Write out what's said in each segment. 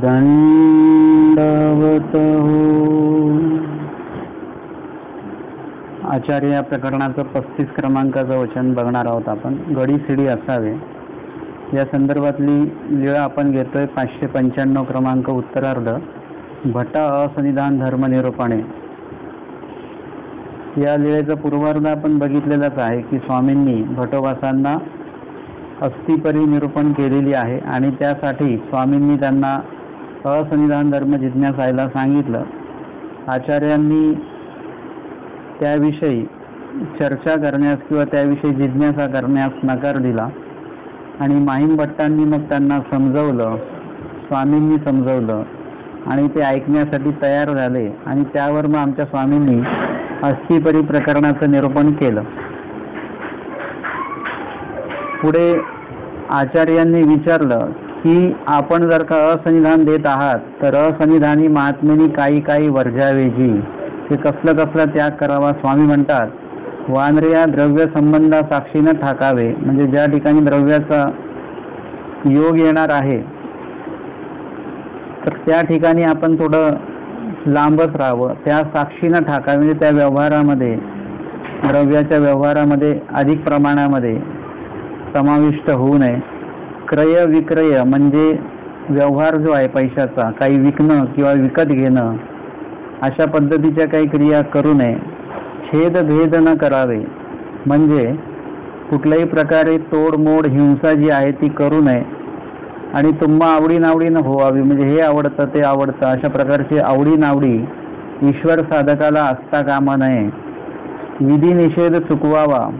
दंडवत हो। आचार्य या प्रकरणाचं 35 क्रमांकाचं वचन बघणार आहोत आपण। गडी सिडी असावे या संदर्भातली लीळा आपण घेतोय। 595 क्रमांक उत्तरार्ध भट्टा असंनिधान धर्मनिरूपणे। या लीळेचा पूर्वार्ध आपण बघितलेलाच आहे की स्वामींनी भटोबासांना अस्थिपरी निरूपण केलेली आहे आणि त्यासाठी स्वामींनी त्यांना असंनिधान धर्म जिज्ञासायला सांगितलं। आचार्यांनी त्याविषयी चर्चा करण्यास किंवा त्याविषयी जिज्ञासा करण्यास नकार दिला आणि माहीम भट्टांनी मग त्यांना समजवलं, स्वामींनी समजवलं आणि ते ऐकण्यासाठी तयार झाले आणि त्यावर मग आमच्या स्वामींनी अस्थिपरी प्रकरणाचं निरूपण केलं। पुढे आचार्यांनी विचारलं की आपण जर का असंनिधान देत आहात तर असंनिधानी महात्म्यानी काही काही वर्जावेजी हे कसलं त्याग करावा। स्वामी म्हणतात वानरिया द्रव्य संबंधा साक्षीनं ठाकावे, म्हणजे ज्या ठिकाणी द्रव्याचा योग येणार आहे तर त्या ठिकाणी आपण थोडं लांबच राहावं, त्या साक्षीनं ठाकावे, म्हणजे त्या व्यवहारामध्ये द्रव्याच्या व्यवहारामध्ये अधिक प्रमाणामध्ये समाविष्ट होऊ नये। क्रय विक्रय म्हणजे व्यवहार जो आहे पैशाचा, काही विकणं किंवा विकत घेणं अशा पद्धतीच्या काही क्रिया करू नये। छेद भेद न करावे, म्हणजे कुठल्याही प्रकारे तोडमोड हिंसा जी आहे ती करू नये आणि तुम्हा आवडीनावडीनं होवावी, म्हणजे हे आवडतं ते आवडतं अशा प्रकारची आवडीनावडी ईश्वर साधकाला असता कामा नये। विधी निषेध चुकवावा,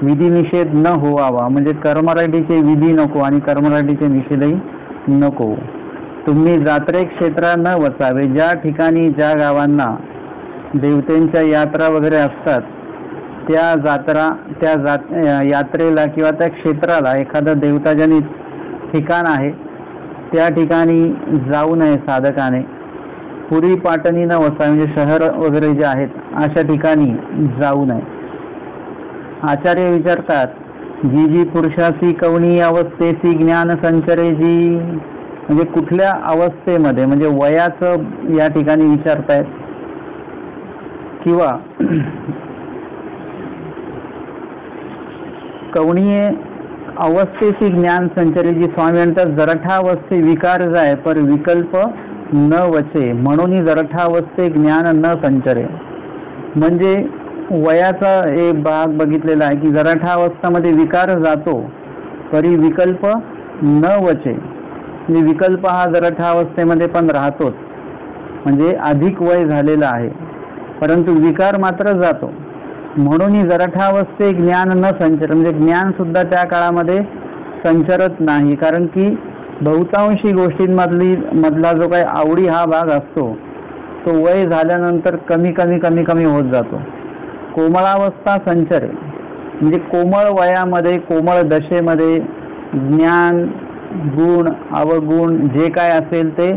विधी निषेध न होवावा, म्हणजे कर्मराटीचे विधी नको आणि कर्मराटीचे निषेधही नको। तुम्ही जात्रे क्षेत्र न वसावे, ज्या ठिकाणी ज्या गावांना देवतेंच्या यात्रा वगैरे असतात त्या यात्रेला किंवा त्या क्षेत्राला एखादं देवताजनित ठिकाण आहे त्या ठिकाणी जाऊ नये साधकाने। पुरी पाटणी न वसावे, म्हणजे शहर वगैरे जे आहेत अशा ठिकाणी जाऊ नये। आचार्य विचारतात जी जी पुरुषासी कवणी अवस्थेसी ज्ञान संचरे जी, म्हणजे कुठल्या अवस्थेमध्ये, म्हणजे वयाचं या ठिकाणी विचारतायत किंवा कवणीय अवस्थेची ज्ञान संचरे जी। स्वामी म्हणतात जरठावस्थे विकार जाय पर विकल्प न वचे, म्हणून जरठावस्थे ज्ञान न संचरे, म्हणजे वयाचा एक भाग बघितलेला आहे की जरठावस्थामध्ये विकार जातो तरी विकल्प न वचे, म्हणजे विकल्प हा जरठावस्थेमध्ये पण राहतोच, म्हणजे अधिक वय झालेला आहे परंतु विकार मात्र जातो। म्हणून जरठावस्थे ज्ञान न संचर, म्हणजे ज्ञान सुद्धा त्या काळामध्ये संचरत नाही, कारण की बहुतांशी गोष्टींमधला जो काही आवडी हा भाग असतो तो वय झाल्यानंतर कमी कमी कमी कमी होत जातो। कोमळावस्था संचरे, म्हणजे कोमळ वयामध्ये कोमळ दशेमध्ये ज्ञान गुण अवगुण जे काय असेल ते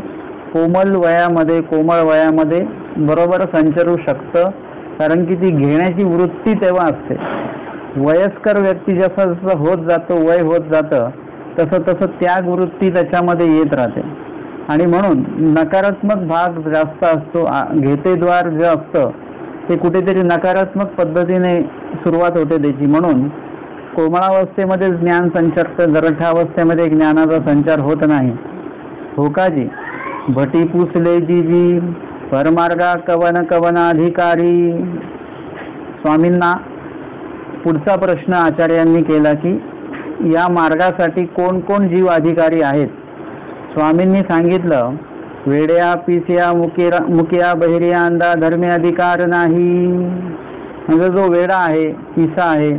कोमळ वयामध्ये बरोबर संचरू शकतं, कारण की ती घेण्याची वृत्ती तेव्हा असते। वयस्कर व्यक्ती जसं जसं होत जातो, वय होत जातं तसं तसं त्याग वृत्ती त्याच्यामध्ये येत राहते आणि म्हणून नकारात्मक भाग जास्त असतो। घेतेद्वार जे असतं ते कुठेतरी नकारात्मक पद्धतीने सुरुवात होते त्याची, म्हणून कोमळावस्थेमध्ये ज्ञान संचरतं, जरठावस्थेमध्ये ज्ञानाचा संचार होत नाही। हो का जी भटी पुसले जी जी परमार्गा कवन कवनाधिकारी। स्वामींना पुढचा प्रश्न आचार्यांनी केला की या मार्गासाठी कोण कोण जीव अधिकारी आहेत। स्वामींनी सांगितलं वेड्या पिस्या मुकिया बहिरिया अंधा धर्मे अधिकार नाही, म्हणजे जो वेडा आहे, पिसा आहे,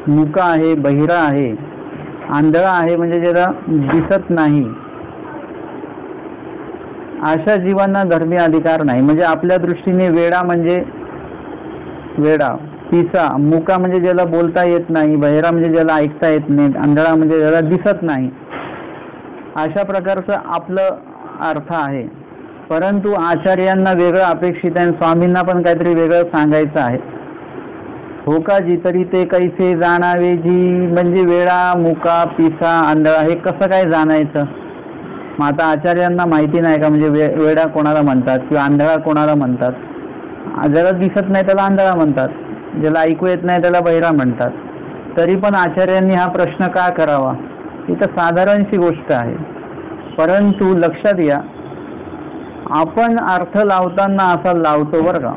मुका आहे, बहिरा आहे, आंधळा आहे, म्हणजे ज्याला दिसत नाही अशा जीवांना धर्मी अधिकार नाही। म्हणजे आपल्या दृष्टीने वेडा म्हणजे वेडा, पिसा मुका म्हणजे ज्याला बोलता येत नाही, बहिरा म्हणजे ज्याला ऐकता येत नाही, आंधळा म्हणजे ज्याला दिसत नाही, अशा प्रकारचं आपलं अर्थ आहे। परंतु आचार्यांना वेगळं अपेक्षित आहे, स्वामींना पण काहीतरी वेगळं सांगायचं आहे। हो का जी तरी ते कैसे जाणावे जी, म्हणजे वेडा मुका पिसा आंधळा हे कसं काय जाणायचं, मग आता आचार्यांना माहिती नाही का म्हणजे वेडा कोणाला म्हणतात किंवा आंधळा कोणाला म्हणतात? ज्याला दिसत नाही त्याला आंधळा म्हणतात, ज्याला ऐकू येत नाही त्याला बहिरा म्हणतात. तरी पण आचार्यांनी हा प्रश्न का करावा? ही तर साधारणशी गोष्ट आहे. परंतु लक्षात घ्या, आपण अर्थ लावताना असा लावतो बरं का,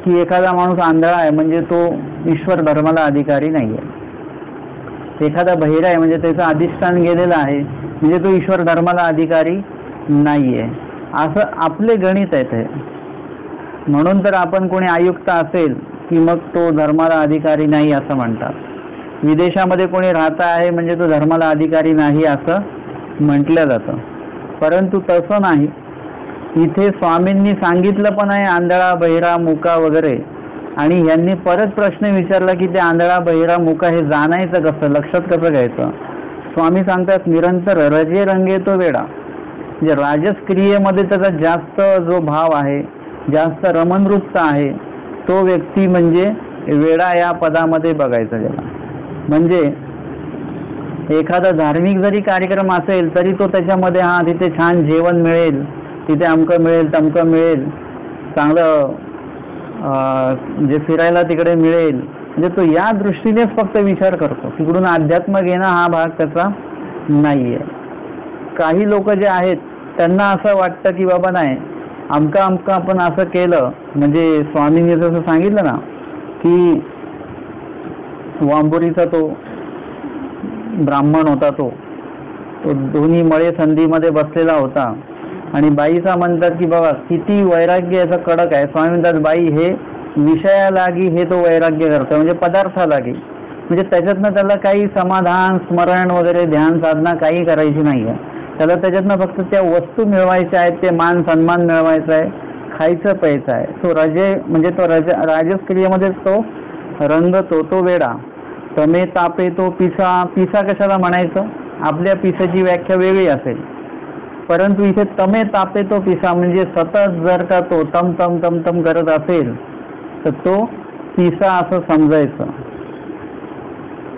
की एखादा माणूस आंधळा आहे म्हणजे तो ईश्वर धर्माला अधिकारी नाही आहे. एखादा बहिरा आहे म्हणजे त्याचं अधिष्ठान गेलेलं आहे म्हणजे तो ईश्वर धर्माला अधिकारी नाही आहे, असं आपले गणित आहे ते. म्हणून तर आपण कोणी आयुक्त असेल की मग तो धर्माला अधिकारी नाही असं म्हणतात. विदेशामध्ये कोणी राहता आहे म्हणजे तो धर्माला अधिकारी नाही असं म्हटलं जातं. परंतु तसं नाही. इथे स्वामींनी सांगितलं पण आहे आंधळा बहिरा मुका वगैरे, आणि यांनी परत प्रश्न विचारला की ते आंधळा बहिरा मुका हे जाणायचं कसं, लक्षात कसं घ्यायचं? स्वामी सांगतात निरंतर रजे रंगे तो वेडा. म्हणजे राजस क्रियेमध्ये त्याचा जास्त जो भाव आहे, जास्त रमणरूपता आहे, तो व्यक्ती म्हणजे वेडा या पदामध्ये बघायचा गेला. म्हणजे एखादा धार्मिक जरी कार्यक्रम असेल तरी तो त्याच्यामध्ये तिथे छान जेवण मिळेल, तिथे अमकं मिळेल तमकं मिळेल, चांगलं जे फिरायला तिकडे मिळेल, म्हणजे तो या दृष्टीनेच फक्त विचार करतो. तिकडून अध्यात्म घेणं हा भाग त्याचा नाही आहे. काही लोक जे आहेत त्यांना असं वाटतं की बाबा नाही, अमकं आपण असं केलं म्हणजे स्वामींनी जसं सांगितलं ना की वांबुरीचा तो ब्राह्मण होता, तो दोन्ही मळे संधीमध्ये बसलेला होता आणि बाईचा म्हणतात की बाबा किती वैराग्य याचं कडक आहे. स्वामी म्हणतात बाई हे विषयालागी हे तो वैराग्य करतो म्हणजे पदार्थालागी, म्हणजे त्याच्यातनं त्याला काही समाधान स्मरण वगैरे ध्यान साधना काही करायची नाही आहे. त्याला त्याच्यातनं फक्त त्या वस्तू मिळवायच्या आहेत, ते मान सन्मान मिळवायचा आहे, खायचं प्यायचं आहे. तो रजे म्हणजे तो राजस क्रियेमध्ये तो रंगतो, तो वेडा. तमे तापे तो पिसा. पिसा कशाला म्हणायचं? आपल्या पिसाची व्याख्या वेगळी असेल, परंतु इथे तमे तापे तो पिसा म्हणजे सतत जर का तो तम तम तम तम करत असेल तर तो पिसा असं समजायचं.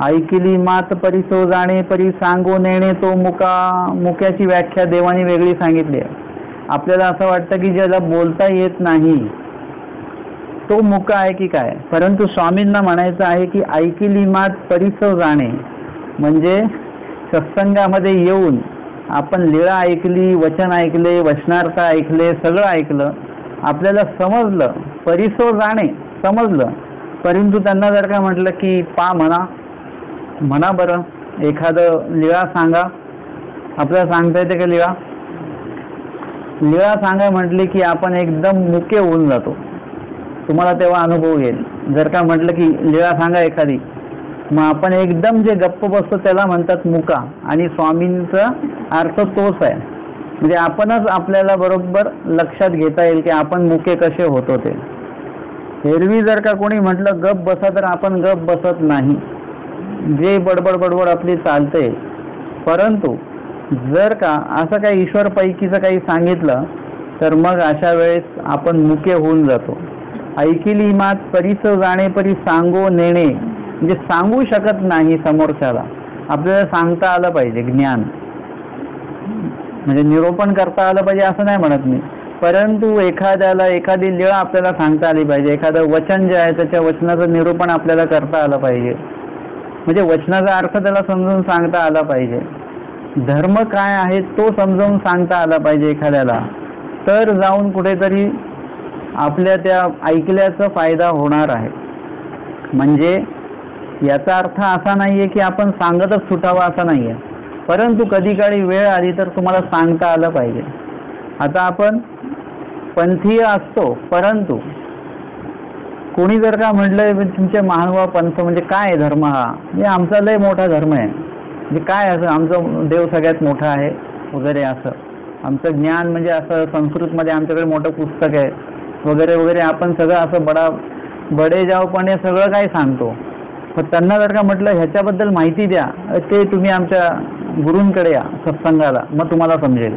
ऐकिली मात परिसो जाणे परी सांगो नेणे तो मुका. मुक्याची व्याख्या देवाने वेगळी सांगितली आहे. आपल्याला असं वाटतं की ज्याला बोलता येत नाही तो मुका आहे की काय, परंतु स्वामींना म्हणायचं आहे की ऐकिली मात परिसो जाणे म्हणजे सत्संगामध्ये येऊन आपण लीळा ऐकली, वचन ऐकले, वचनार्थ ऐकले, सगळं ऐकलं, आपल्याला समजलं, परिसो जाणे समजलं. परंतु त्यांना जर का म्हटलं की म्हणा बरं एखादं लीळा सांगा, आपल्याला सांगता येते का लीळा सांगा म्हटले की आपण एकदम मुके होऊन जातो. तुम्हाला तेव्हा अनुभव येईल. जर का म्हटलं की लीळा सांगा एखादी, मग आपण एकदम जे गप्प बसतो त्याला म्हणतात मुका, आणि स्वामींचा अर्थ तोच आहे. म्हणजे आपणच आपल्याला बरोबर लक्षात घेता येईल की आपण मुके कसे होतो ते. एरवी जर का कोणी म्हटलं गप बसा तर आपण गप बसत नाही, जे बडबड आपली चालते. परंतु जर का असं काही ईश्वर पैकीचं काही सांगितलं तर मग अशा वेळेस आपण मुके होऊन जातो. ऐकिली मात परिस जाणे परी सांगो नेणे म्हणजे सांगू शकत नाही समोरच्याला, आपल्याला सांगता आलं पाहिजे. ज्ञान म्हणजे निरूपण करता आलं पाहिजे असं नाही म्हणत मी, परंतु एखाद्याला एखादी लीळा आपल्याला सांगता आली पाहिजे. एखादं वचन जे आहे त्याच्या वचनाचं निरूपण आपल्याला करता आलं पाहिजे, म्हणजे वचनाचा अर्थ त्याला समजून सांगता आला पाहिजे. धर्म काय आहे तो समजावून सांगता आला पाहिजे एखाद्याला, तर जाऊन कुठेतरी आपल्या त्या ऐकल्याचा फायदा होणार आहे. म्हणजे याचा अर्थ असा नाहीये की आपण सांगतच सुटावं असं नाहीये, परंतु कधी काळी वेळ आली तर तुम्हाला सांगता आलं पाहिजे. आता आपण पंथीय असतो, परंतु कोणी जर का म्हटलं तुमचे महानुभाव पंथ म्हणजे काय धर्म हा, म्हणजे आमचा लय मोठा धर्म आहे, म्हणजे काय असं आमचं देव सगळ्यात मोठा आहे वगैरे, असं आमचं ज्ञान म्हणजे असं संस्कृतमध्ये आमच्याकडे मोठं पुस्तक आहे वगैरे वगैरे, आपण सगळं असं बडे जावपणे सगळं काय सांगतो. पण त्यांना जर का म्हटलं ह्याच्याबद्दल माहिती द्या, ते तुम्ही आमच्या गुरूंकडे या सत्संगाला, मग तुम्हाला समजेल.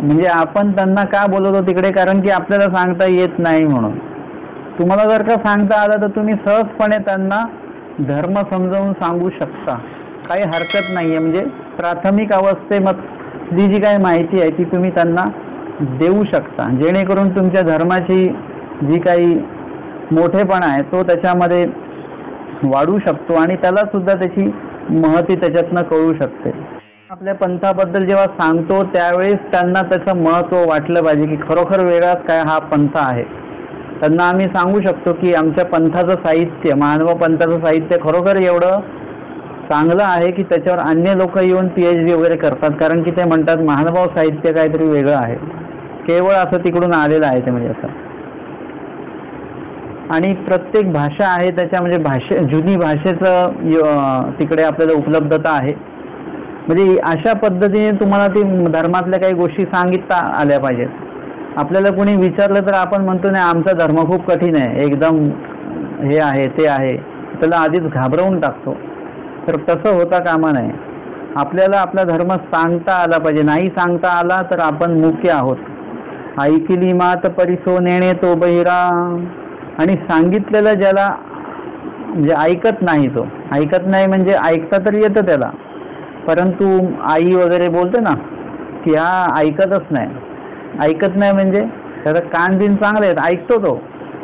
म्हणजे आपण त्यांना का बोलवतो तिकडे, कारण की आपल्याला सांगता येत नाही म्हणून. तुम्हाला जर का सांगता आलं तर तुम्ही सहजपणे त्यांना धर्म समजावून सांगू शकता, काही हरकत नाहीये. म्हणजे प्राथमिक इथली जी काही माहिती आहे ती तुम्ही त्यांना देऊ शकता, जेणेकरून तुमच्या धर्माची जी काही मोठेपणा आहे तो त्याच्यामध्ये वाढू शकतो आणि त्याला सुद्धा त्याची महती त्याच्यातनं कळू शकते. आपल्या पंथाबद्दल जेव्हा सांगतो त्यावेळेस त्यांना त्याचं महत्त्व वाटलं पाहिजे की खरोखर वेगळाच काय हा पंथ आहे. त्यांना आम्ही सांगू शकतो की आमच्या पंथाचं साहित्य, महानुभाव पंथाचं साहित्य खरोखर एवढं चांगलं आहे की त्याच्यावर अन्य लोक येऊन PhD वगैरे करतात, कारण की ते म्हणतात महानुभाव साहित्य काहीतरी वेगळं आहे, केवळ असं तिकडून आलेलं आहे ते, म्हणजे असं. आणि प्रत्येक भाषा आहे त्याच्या म्हणजे जुनी भाषेचं तिकडे आपल्याला उपलब्धता आहे. म्हणजे अशा पद्धतीने तुम्हाला ती धर्मातल्या काही गोष्टी सांगितता आल्या पाहिजेत. आपल्याला कोणी विचारलं तर आपण म्हणतो नाही आमचा धर्म खूप कठीण आहे, एकदम हे आहे ते आहे, त्याला आधीच घाबरवून टाकतो. तर तसं होता कामा नये. आपल्याला आपला धर्म सांगता आला पाहिजे. नाही सांगता आला तर आपण मुख्य आहोत. ऐकिली मात परिसो नेणे तो बहिरा. आणि सांगितलेलं ज्याला म्हणजे ऐकत नाही, तो ऐकत नाही म्हणजे ऐकता तर येतं त्याला, परंतु आई वगैरे बोलते ना की हा ऐकतच नाही. ऐकत नाही म्हणजे त्याचा कान बिन चांगले आहेत, ऐकतो तो.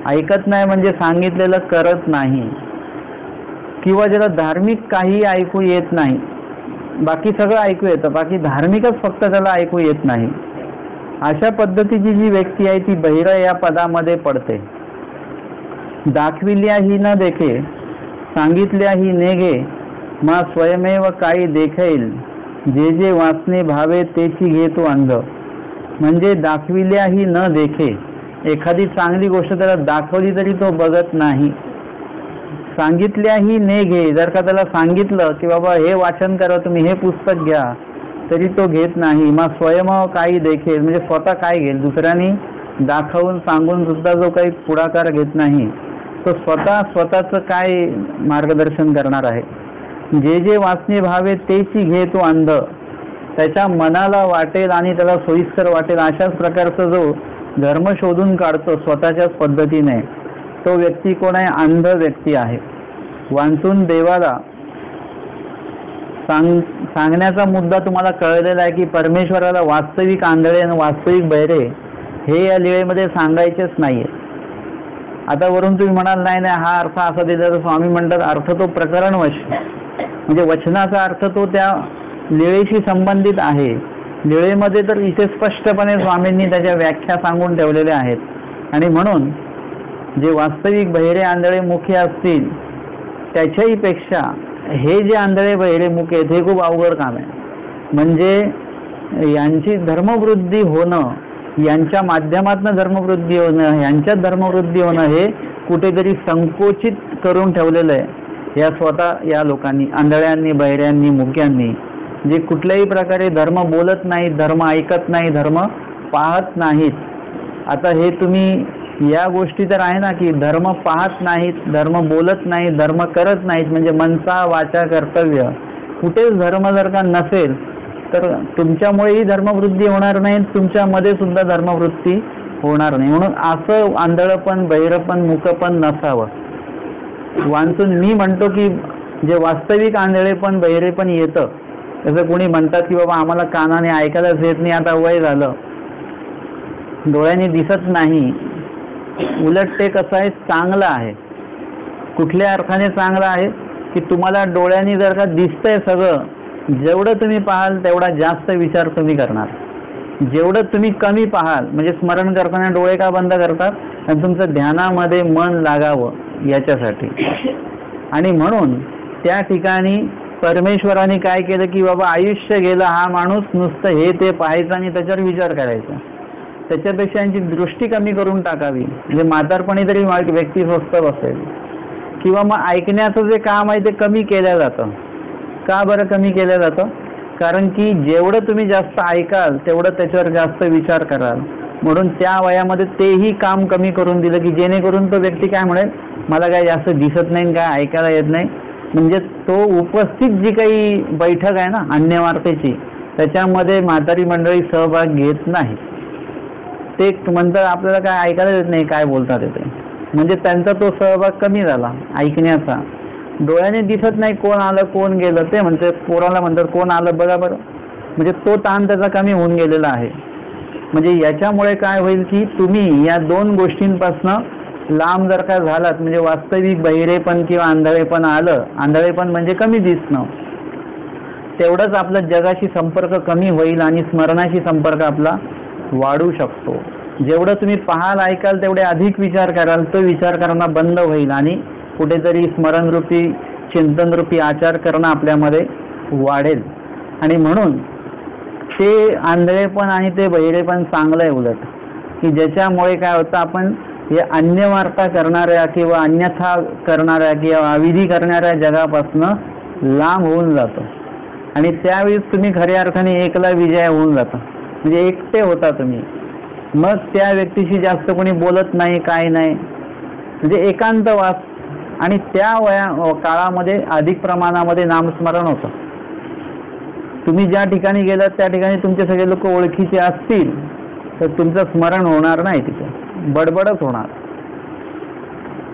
ऐकत नाही म्हणजे सांगितलेलं करत नाही. किंवा ज्याला धार्मिक काही ऐकू येत नाही, बाकी सगळं ऐकू येतं, बाकी धार्मिकच फक्त त्याला ऐकू येत नाही, अशा पद्धतीची जी व्यक्ती आहे ती बहिरा या पदामध्ये पडते. दाखविल्याही न देखे, सांगितल्याही नेगे, मा स्वयमेव काही देखैल, जे जे वाचणे भावे तेची घे तो अंध. म्हणजे दाखविल्याही न देखे, एखादी चांगली गोष्ट त्याला दाखवली तरी तो बघत नाही. सांगितल्याही ने घे, जर का त्याला सांगितलं की बाबा हे वाचन करा तुम्ही, हे पुस्तक घ्या, तरी तो घेत नाही. मग स्वयं काही देखेल म्हणजे स्वतः काय घेईल, दुसऱ्यांनी दाखवून सांगून सुद्धा जो काही पुढाकार घेत नाही तो स्वतःचं काय मार्गदर्शन करणार आहे. जे जे वाचणे भावे तेची घे तो अंध. त्याच्या मनाला वाटेल आणि त्याला सोयीस्कर वाटेल अशाच प्रकारचा जो धर्म शोधून काढतो स्वतःच्याच पद्धतीने, तो व्यक्ती कोण आहे? अंध व्यक्ती आहे. वाचून देवाला सांगण्याचा मुद्दा तुम्हाला कळलेला आहे की परमेश्वराला वास्तविक आंधळे आणि वास्तविक बहिरे हे या लीळेमध्ये सांगायचेच नाहीये. आता वरून तुम्ही म्हणाल नाही नाही हा अर्थ असा दिला, तर स्वामी म्हणतात अर्थ तो प्रकरणवश, म्हणजे वचनाचा अर्थ तो त्या लीळेशी संबंधित आहे. लीळेमध्ये तर इथे स्पष्टपणे स्वामींनी त्याच्या व्याख्या सांगून ठेवलेल्या आहेत. आणि म्हणून जे वास्तविक बहिरे आंधळे मुखे असतील त्याच्याही पेक्षा हे जे आंधळे बहिरे मुखे आहेत हे खूप अवघड काम आहे. म्हणजे यांची धर्मवृद्धी होणं, यांच्या माध्यमातून धर्मवृद्धी होणं, यांच्यात धर्मवृद्धी होणं हे कुठेतरी संकोचित करून ठेवलेलं आहे या स्वतः या लोकांनी, आंधळ्यांनी, बहिऱ्यांनी, मुक्यांनी, जे कुठल्याही प्रकारे धर्म बोलत नाहीत, धर्म ऐकत नाही, धर्म पाहत नाहीत. आता हे तुम्ही या गोष्टी तर आहे ना की धर्म पाहत नाहीत, धर्म बोलत नाहीत, धर्म करत नाहीत, म्हणजे मनसा वाचा कर्तव्य, कुठेच धर्म जर का नसेल तर तुमच्यामुळेही धर्मवृद्धी होणार नाही, तुमच्यामध्ये सुद्धा धर्मवृत्ती होणार नाही. म्हणून असं आंधळपण, बहिरपण, मुकपण नसावं. वाचून मी म्हणतो की जे वास्तविक आंधळेपण, बहिरेपण येतं, जसं कोणी म्हणतात की बाबा आम्हाला कानाने ऐकायलाच येत नाही, आता वय झालं, डोळ्यांनी दिसत नाही. उलट ते कसं आहे, चांगलं आहे. कुठल्या अर्थाने चांगलं आहे की तुम्हाला डोळ्यांनी जर का दिसतंय सगळं, जेवढं तुम्ही पाहाल तेवढा जास्त विचार तुम्ही करणार. जेवढं तुम्ही कमी पाहाल, म्हणजे स्मरण करताना डोळे का बंद करतात, आणि तुमचं ध्यानामध्ये मन लागावं याच्यासाठी. आणि म्हणून त्या ठिकाणी परमेश्वराने काय केलं की बाबा आयुष्य गेलं, हा माणूस नुसतं हे ते पाहायचं आणि त्याच्यावर विचार करायचा, त्याच्यापेक्षा यांची दृष्टी कमी करून टाकावी, म्हणजे म्हातारपणी तरी व्यक्ती स्वस्थ बसेल. किंवा मग ऐकण्याचं जे काम आहे ते कमी केलं जातं. का बरं कमी केलं जातं? कारण की जेवढं तुम्ही जास्त ऐकाल तेवढं त्याच्यावर जास्त विचार कराल. म्हणून त्या वयामध्ये तेही काम कमी करून दिलं की जेणेकरून तो व्यक्ती काय म्हणेल, मला काय जास्त दिसत नाही, काय ऐकायला येत नाही. म्हणजे तो उपस्थित जी काही बैठक आहे ना अन्यवार्तेची, त्याच्यामध्ये म्हातारी मंडळी सहभाग घेत नाही. ते म्हणतात आपल्याला काय ऐकायला येत नाही, काय बोलतात ते, म्हणजे त्यांचा तो सहभाग कमी झाला ऐकण्याचा. डोळ्याने दिसत नाही कोण आलं कोण गेलं, ते म्हणते पोराला म्हणतात कोण आलं बघा बरं, म्हणजे तो ताण त्याचा कमी होऊन गेलेला आहे. म्हणजे याच्यामुळे काय होईल की तुम्ही या दोन गोष्टींपासून लांब जर का झालात, म्हणजे वास्तविक बहिरेपण किंवा आंधळेपण आलं, आंधळेपण म्हणजे कमी दिसणं, तेवढंच आपला जगाशी संपर्क कमी होईल आणि स्मरणाशी संपर्क आपला वाढू शकतो. जेवढं तुम्ही पाहाल ऐकाल तेवढे अधिक विचार कराल, तो विचार करणं बंद होईल आणि कुठेतरी स्मरणरूपी चिंतनरूपी आचार करणं आपल्यामध्ये वाढेल. आणि म्हणून ते आंधळेपण आणि ते बहिरेपण चांगलं आहे उलट, की ज्याच्यामुळे काय होतं, आपण हे अन्यवार्ता करणाऱ्या किंवा अन्यथा करणाऱ्या किंवा अविधी करणाऱ्या जगापासून लांब होऊन जातो आणि त्यावेळी तुम्ही खऱ्या अर्थाने एकला विजय होऊन जाता, म्हणजे एकटे होता तुम्ही. मग त्या व्यक्तीशी जास्त कोणी बोलत नाही, काय नाही, म्हणजे एकांतवास. आणि त्या काळामध्ये अधिक प्रमाणामध्ये नामस्मरण होतं. तुम्ही ज्या ठिकाणी गेलात त्या ठिकाणी तुमचे सगळे लोक ओळखीचे असतील तर तुमचं स्मरण होणार नाही, तिथे बडबडच होणार.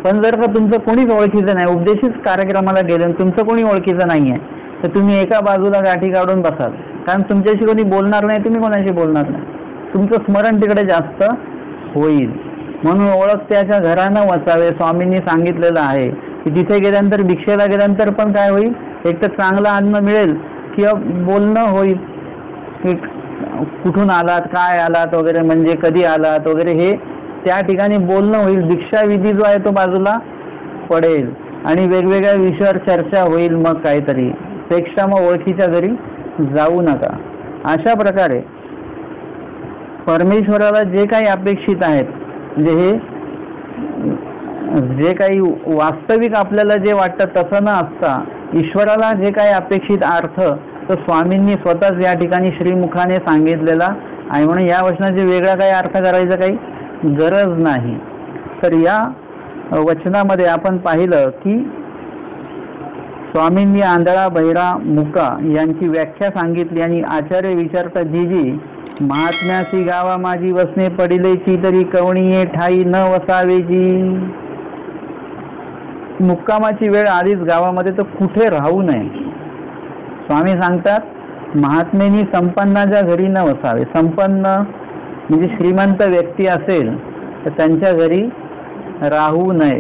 पण जर का तुमचं कोणीच ओळखीचं नाही, उपदेशित कार्यक्रमाला गेले तुमचं कोणी ओळखीचं नाही आहे, तर तुम्ही एका बाजूला गाठी काढून बसाल, कारण तुमच्याशी कोणी बोलणार नाही, तुम्ही कोणाशी बोलणार नाही, तुमचं स्मरण तिकडे जास्त होईल. म्हणून ओळख त्याच्या घरानं वचावे. स्वामींनी सांगितलेलं आहे की तिथे गेल्यानंतर, भिक्षेला गेल्यानंतर पण काय होईल, एक तर चांगलं अन्न मिळेल किंवा बोलणं होईल, की कुठून आलात, काय आलात वगैरे, म्हणजे कधी आलात वगैरे, हे त्या ठिकाणी बोलणं होईल. दीक्षाविधी जो आहे तो बाजूला पडेल आणि वेगवेगळ्या विषयावर चर्चा होईल. मग काहीतरी पेक्षा मग ओळखीच्या घरी जाऊ नका. अशा प्रकारे परमेश्वराला जे काही अपेक्षित आहेत, म्हणजे हे जे काही वास्तविक आपल्याला जे वाटतं तसं न असता ईश्वराला जे काही अपेक्षित अर्थ, तर स्वामींनी स्वतःच या ठिकाणी श्रीमुखाने सांगितलेला आहे. म्हणून या वचनाचे वेगळा काही अर्थ करायचा काही गरज नाही. तर या वचनामध्ये आपण पाहिलं की स्वामींनी आंधळा, बहिरा, मुका यांची व्याख्या सांगितली आणि आचार्य विचारता जी महात्म्यासी गावा माझी वसने पडिलेची तरी कवणीये ठाई न वसावेजी. मुक्कामाची वेळ आधीच गावामध्ये तर कुठे राहू नये. स्वामी सांगतात महात्मेनी संपन्नाच्या घरी न वसावे. संपन्न म्हणजे श्रीमंत व्यक्ती असेल तर त्यांच्या घरी राहू नये,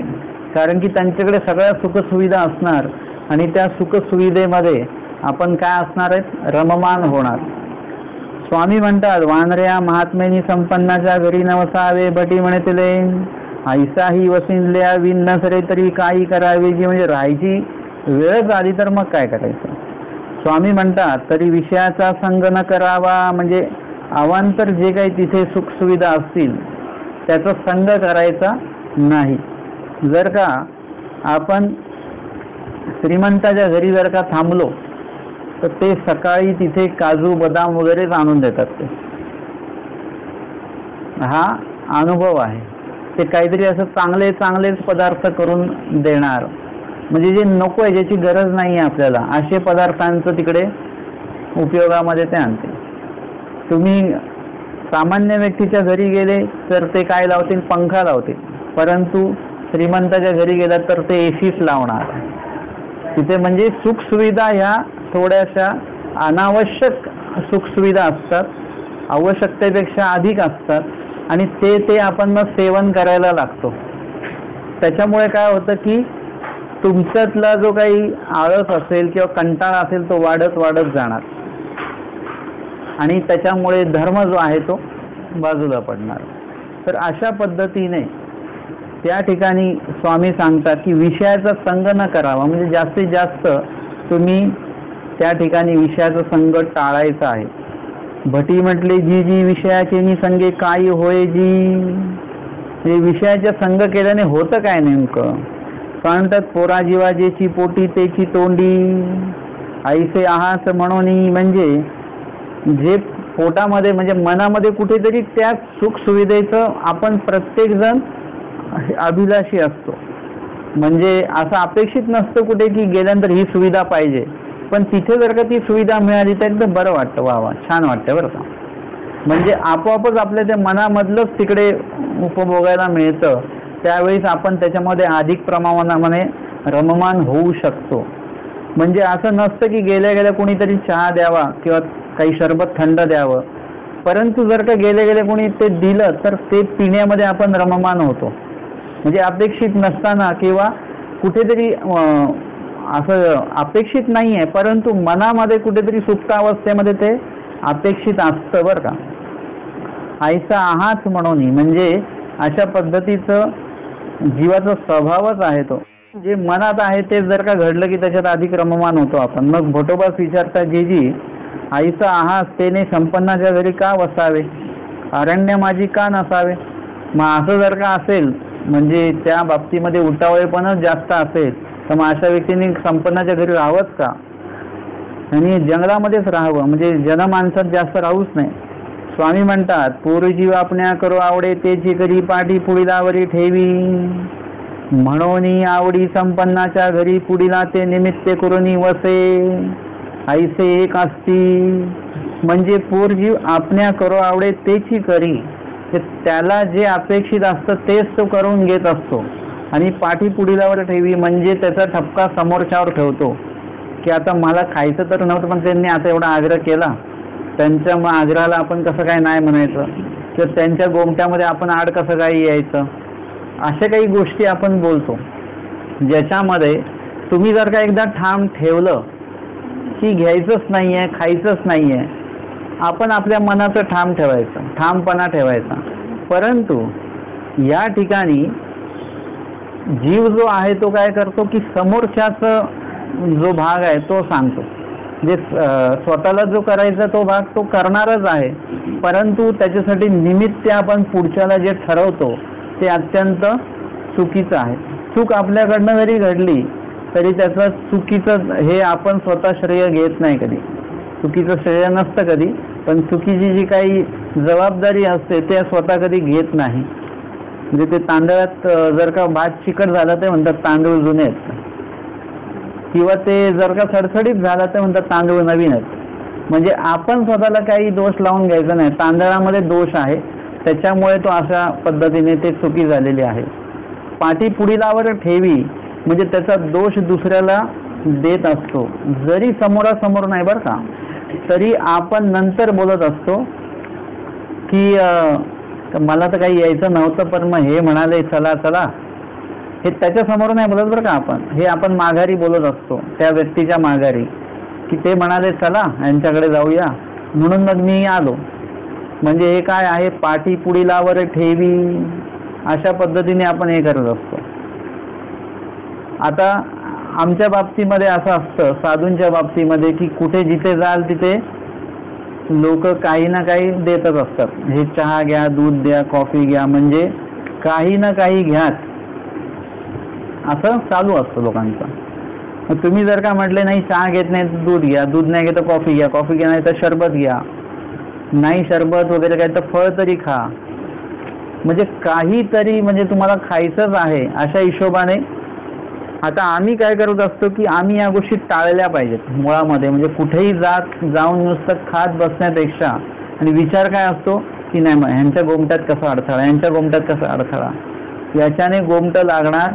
कारण की त्यांच्याकडे सगळ्या सुखसुविधा असणार आणि त्या सुखसुविधेमध्ये आपण काय असणार आहेत, रममान होणार. स्वामी म्हणतात वानऱ्या महात्मेनी संपन्नाच्या घरी न वसावे. भटी म्हणतले ऐसाही वसिनल्या विन नसरे तरी काही करावे जी. म्हणजे राहायची वेळच आली तर मग काय करायचं. स्वामी म्हणतात तरी विषयाचा संग न करावा, म्हणजे अवांतर जे काही तिथे सुखसुविधा असतील त्याचा संग करायचा नाही. जर का आपण श्रीमंताच्या घरी जर का थांबलो तर ते सकाळी तिथे काजू बदाम वगैरेच आणून देतात. ते हा अनुभव आहे. ते काहीतरी असं चांगलेच पदार्थ करून देणार, म्हणजे जे नको आहे, ज्याची गरज नाही आहे आपल्याला, असे पदार्थांचं तिकडे उपयोगामध्ये ते आणते. तुम्ही सामान्य व्यक्तीच्या घरी गेले तर ते काय लावतील, पंखा लावतील. परंतु श्रीमंताच्या घरी गेलात तर ते एसीच लावणार. तिथे म्हणजे सुखसुविधा ह्या थोड्याशा अनावश्यक सुखसुविधा असतात, आवश्यकतेपेक्षा अधिक असतात आणि ते आपण मग सेवन करायला लागतो. त्याच्यामुळे काय होतं की तुमच्यातला जो काही आळस असेल किंवा कंटाळा असेल तो वाढत जाणार आणि त्याच्यामुळे धर्म जो आहे तो बाजूला पडणार. तर अशा पद्धतीने त्या ठिकाणी स्वामी सांगतात की विषयाचा संग न करावा, म्हणजे जास्तीत जास्त तुम्ही त्या ठिकाणी विषयाचा संग टाळायचा आहे. भटी म्हटले जी विषयाचे निसंगे काय होय जी. हे विषयाचा संग केल्याने होतं काय नेमकं. सांगतात पोरा जीवाजेची पोटी तेची तोंडी ऐसे आहास म्हणून. म्हणजे जे पोटामध्ये म्हणजे मनामध्ये कुठेतरी त्या सुख सुविधेचं आपण प्रत्येक जण अभिलाषी असतो. म्हणजे असं अपेक्षित नसतं कुठे की गेल्यानंतर ही सुविधा पाहिजे, पण तिथे जर का ती सुविधा मिळाली तर एकदम बरं वाटतं, वा छान वाटतं बरं का. म्हणजे आपोआपच आपल्या त्या मनामधलंच तिकडे उपभोगायला मिळतं. त्यावेळेस आपण त्याच्यामध्ये अधिक प्रमाणामध्ये रममान होऊ शकतो. म्हणजे असं नसतं की गेल्या कोणीतरी चहा द्यावा किंवा काही सरबत थंड द्यावं, परंतु जर का गेले गेले कोणी ते दिलं तर ते पिण्यामध्ये आपण रममान होतो. म्हणजे अपेक्षित नसताना किंवा कुठेतरी असं अपेक्षित नाही आहे, परंतु मनामध्ये कुठेतरी सुप्त अवस्थेमध्ये ते अपेक्षित असतं बरं का. आईचा आहाच म्हणून, म्हणजे अशा पद्धतीचं जीवाचा स्वभावच आहे तो. जे मनात आहे ते जर का घडलं की त्याच्यात अधिक रममान होतो आपण. मग भोटोबास विचारता जी आईचा आहास तेने संपन्नाच्या घरी का वसावे, अरण्य माझी का नसावे. मग असं जर का असेल म्हणजे त्या बाबतीमध्ये उतावळेपणच जास्त असेल तर मग अशा व्यक्तीने संपन्नाच्या घरी राहावंच का, आणि जंगलामध्येच राहावं, म्हणजे जनमानसात जास्त राहूच नाही. स्वामी म्हणतात, पूर्वजीव आपण्या करो आवडे तेची करी पाठी पुढीलावरी ठेवी, म्हणून आवडी संपन्नाच्या घरी पुढीला ते निमित्ते करुनी वसे, ऐसे एक असती. म्हणजे पूर्वजीव आपण्या करो आवडे तेची करी, त्याला जे अपेक्षित असतं तेच तो करून घेत असतो, आणि पाठी पुढीलावर ठेवी म्हणजे त्याचा ठपका समोरच्यावर ठेवतो की आता मला खायचं तर नव्हतं पण त्यांनी आता एवढा आग्रह केला, त्यांच्या मग आग्रहाला आपण कसं काय नाही म्हणायचं, तर त्यांच्या गोमट्यामध्ये आपण आड कसं काय यायचं. अशा काही गोष्टी आपण बोलतो ज्याच्यामध्ये तुम्ही जर का एकदा ठाम ठेवलं की घ्यायचंच नाही आहे, खायचंच नाही आहे, आपण आपल्या मनाचं ठाम ठेवायचं, ठामपणा ठेवायचा. परंतु या ठिकाणी जीव जो आहे तो काय करतो की समोरच्याच जो भाग आहे तो सांगतो. जे स्वतःला जो करायचा तो भाग तो करणारच आहे, परंतु त्याच्यासाठी निमित्त आपण पुढच्याला जे ठरवतो ते अत्यंत चुकीचं आहे. चूक आपल्याकडनं जरी घडली तरी त्याचं चुकीचं हे आपण स्वतः श्रेय घेत नाही कधी, चुकीचं श्रेय नसतं कधी, पण चुकीची जी काही जबाबदारी असते ते स्वतः कधी घेत नाही. म्हणजे ते तांदळात जर का भात चिकट झाला ते म्हणतात तांदूळ जुने आहेत, किंवा ते जर का सडसडीत झाला ते म्हणतात तांदूळ नवीन आहेत. म्हणजे आपण स्वतःला काही दोष लावून घ्यायचा नाही, तांदळामध्ये दोष आहे त्याच्यामुळे तो अशा पद्धतीने ते चुकी झालेली आहे. पाठी पुढीलावर ठेवी म्हणजे त्याचा दोष दुसऱ्याला देत असतो, जरी समोरासमोर नाही बरं का, तरी आपण नंतर बोलत असतो की मला तर काही यायचं नव्हतं पण मग हे म्हणाले चला चला, हे त्याच्या समोर नाही बोलत बरं का आपण, हे आपण माघारी बोलत असतो त्या व्यक्तीच्या माघारी की ते म्हणाले चला यांच्याकडे जाऊया म्हणून मग मी आलो. म्हणजे हे काय आहे, पाठी पुढीलावर ठेवी, अशा पद्धतीने आपण हे करत असतो. आता आमच्या बाबतीमध्ये असं असतं, साधूंच्या बाबतीमध्ये, की कुठे जिथे जाल तिथे लोक काही ना काही देतच असतात. हे चहा घ्या, दूध द्या, कॉफी घ्या, म्हणजे काही ना काही घ्याच असं चालू असतं लोकांचं. तुम्ही जर का म्हटले नाही चहा घेत नाही तर दूध घ्या, दूध नाही घेत कॉफी घ्या, कॉफी घ्या नाही तर शरबत घ्या, नाही शरबत वगैरे काय तर फळ तरी खा, म्हणजे काहीतरी म्हणजे तुम्हाला खायचंच आहे अशा हिशोबाने. आता आम्ही काय करत असतो की आम्ही या गोष्टी टाळल्या पाहिजेत मुळामध्ये. म्हणजे कुठेही जाऊन नुसतं खात बसण्यापेक्षा, आणि विचार काय असतो की नाही मग ह्यांच्या गोमट्यात कसा अडथळा, यांच्या गोमट्यात कसा अडथळा, याच्याने गोमटं लागणार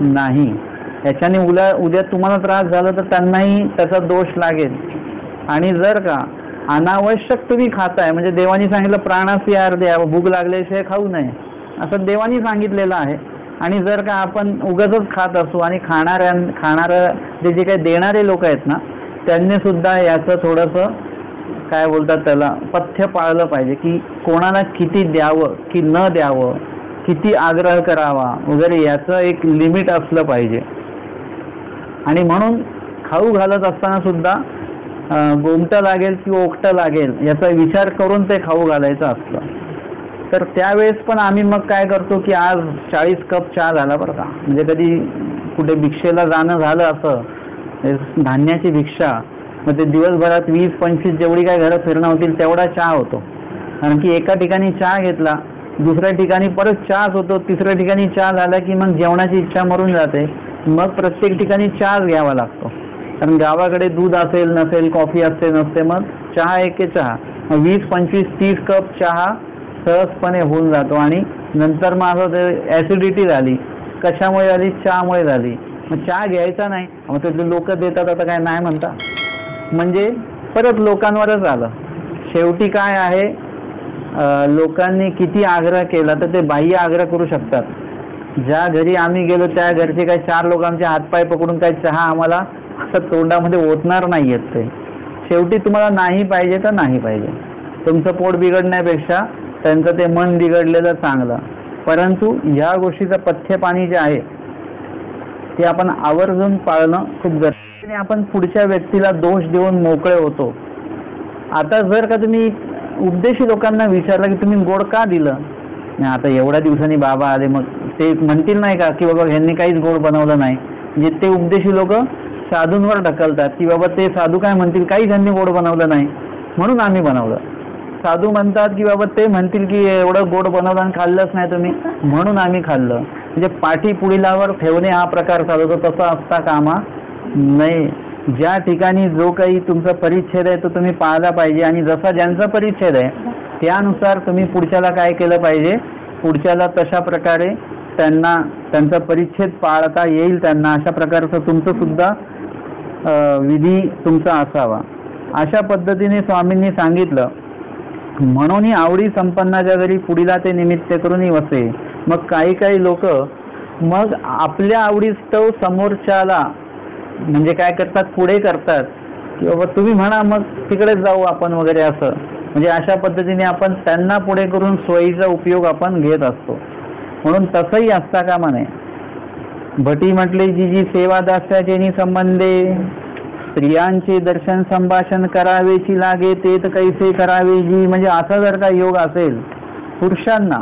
नाही, याच्याने उद्या तुम्हाला त्रास झाला तर त्यांनाही त्याचा दोष लागेल. आणि जर का अनावश्यक तुम्ही खाताय, म्हणजे देवानी सांगितलं प्राणास यार द्या, भूक लागल्याशिवाय खाऊ नये असं देवानी सांगितलेलं आहे, आणि जर का आपण उगाचच खात असू आणि खाणारं जे काही देणारे लोक आहेत ना त्यांनी सुद्धा याचं थोडंसं काय बोलतात त्याला पथ्य पाळलं पाहिजे की कोणाला किती द्यावं की न द्यावं, किती आग्रह करावा वगैरे, याचं एक लिमिट असलं पाहिजे. आणि म्हणून खाऊ घालत असताना सुद्धा गोमटं लागेल की ओकटं लागेल याचा विचार करून ते खाऊ घालायचं असतं. तर त्यावेळेस पण आम्ही मग काय करतो की आज 40 कप चहा झाला बरं का, म्हणजे कधी कुठे भिक्षेला जाणं झालं असं धान्याची भिक्षा, मग ते दिवसभरात 20-25 जेवढी काय घरं फिरणं होतील तेवढा चहा होतो. कारण की एका ठिकाणी चहा घेतला, दुसऱ्या ठिकाणी परत चहाच होतो, तिसऱ्या ठिकाणी चहा झाला की मग जेवणाची इच्छा मरून जाते, मग प्रत्येक ठिकाणी चहाच घ्यावा लागतो. कारण गावाकडे दूध असेल नसेल, कॉफी असते नसते, मग चहा एके चहा, 20-25-30 कप चहा सहजपणे होऊन जातो. आणि नंतर मग असं ते ॲसिडिटी झाली, कशामुळे झाली, चहामुळे झाली. मग चहा घ्यायचा नाही, मग ते लोक देतात आता काय नाही म्हणता. म्हणजे परत लोकांवरच आलं. शेवटी काय आहे, लोकांनी किती आग्रह केला तर ते बाह्य आग्रह करू शकतात. ज्या घरी आम्ही गेलो त्या घरचे काही 4 लोक आमचे हातपाय पकडून काही चहा आम्हाला असं तोंडामध्ये ओतणार नाहीयेत. ते शेवटी तुम्हाला नाही पाहिजे तर नाही पाहिजे. तुमचं पोट बिघडण्यापेक्षा त्यांचं ते मन बिघडलेलं चांगलं. परंतु या गोष्टीचं पथ्य पाणी जे आहे ते आपण आवर्जून पाळणं खूप गरजेचं आहे. आपण पुढच्या व्यक्तीला दोष देऊन मोकळे होतो. आता जर का तुम्ही उपदेशी लोकांना विचारलं की तुम्ही गोड का दिलं, आता एवढ्या दिवसांनी बाबा आले, मग ते म्हणतील नाही का की बाबा ह्यांनी काहीच गोड बनवलं नाही. म्हणजे ते उपदेशी लोक साधूंवर ढकलतात की बाबा ते साधू काय म्हणतील, काही त्यांनी गोड बनवलं नाही म्हणून आम्ही बनवलं. साधू म्हणतात की बाबा ते म्हणतील की एवढं गोड बनवलं आणि खाल्लंच नाही तुम्ही म्हणून आम्ही खाल्लं. म्हणजे पाठी पुढीलावर ठेवणे हा प्रकार चालवतो, तसा असता कामा नाही. ज्या ठिकाणी जो काही तुमचा परिच्छेद आहे तो तुम्ही पाळला पाहिजे आणि जसा ज्यांचा परिच्छेद आहे त्यानुसार तुम्ही पुढच्याला काय केलं पाहिजे, पुढच्याला तशा प्रकारे त्यांचा परिच्छेद पाळता येईल त्यांना, अशा प्रकारचं तुमचं सुद्धा विधी तुमचा असावा. अशा पद्धतीने स्वामींनी सांगितलं. म्हणून आवडी संपन्नाच्या घरी पुढीला ते निमित्त करून वसे. मग काही लोक मग आपल्या आवडीस्तव समोरच्याला म्हणजे काय करतात, पुढे करतात की बाबा तुम्ही म्हणा मग तिकडेच जाऊ आपण वगैरे असं. म्हणजे अशा पद्धतीने आपण त्यांना पुढे करून सोयीचा उपयोग आपण घेत असतो. म्हणून तसंही असता कामा नये. भटी म्हटले जी सेवा दास्याचे संबंधे स्त्रियांचे दर्शन संभाषण करावेची लागे ते तर कैसे करावे जी. म्हणजे असा जर का योग असेल पुरुषांना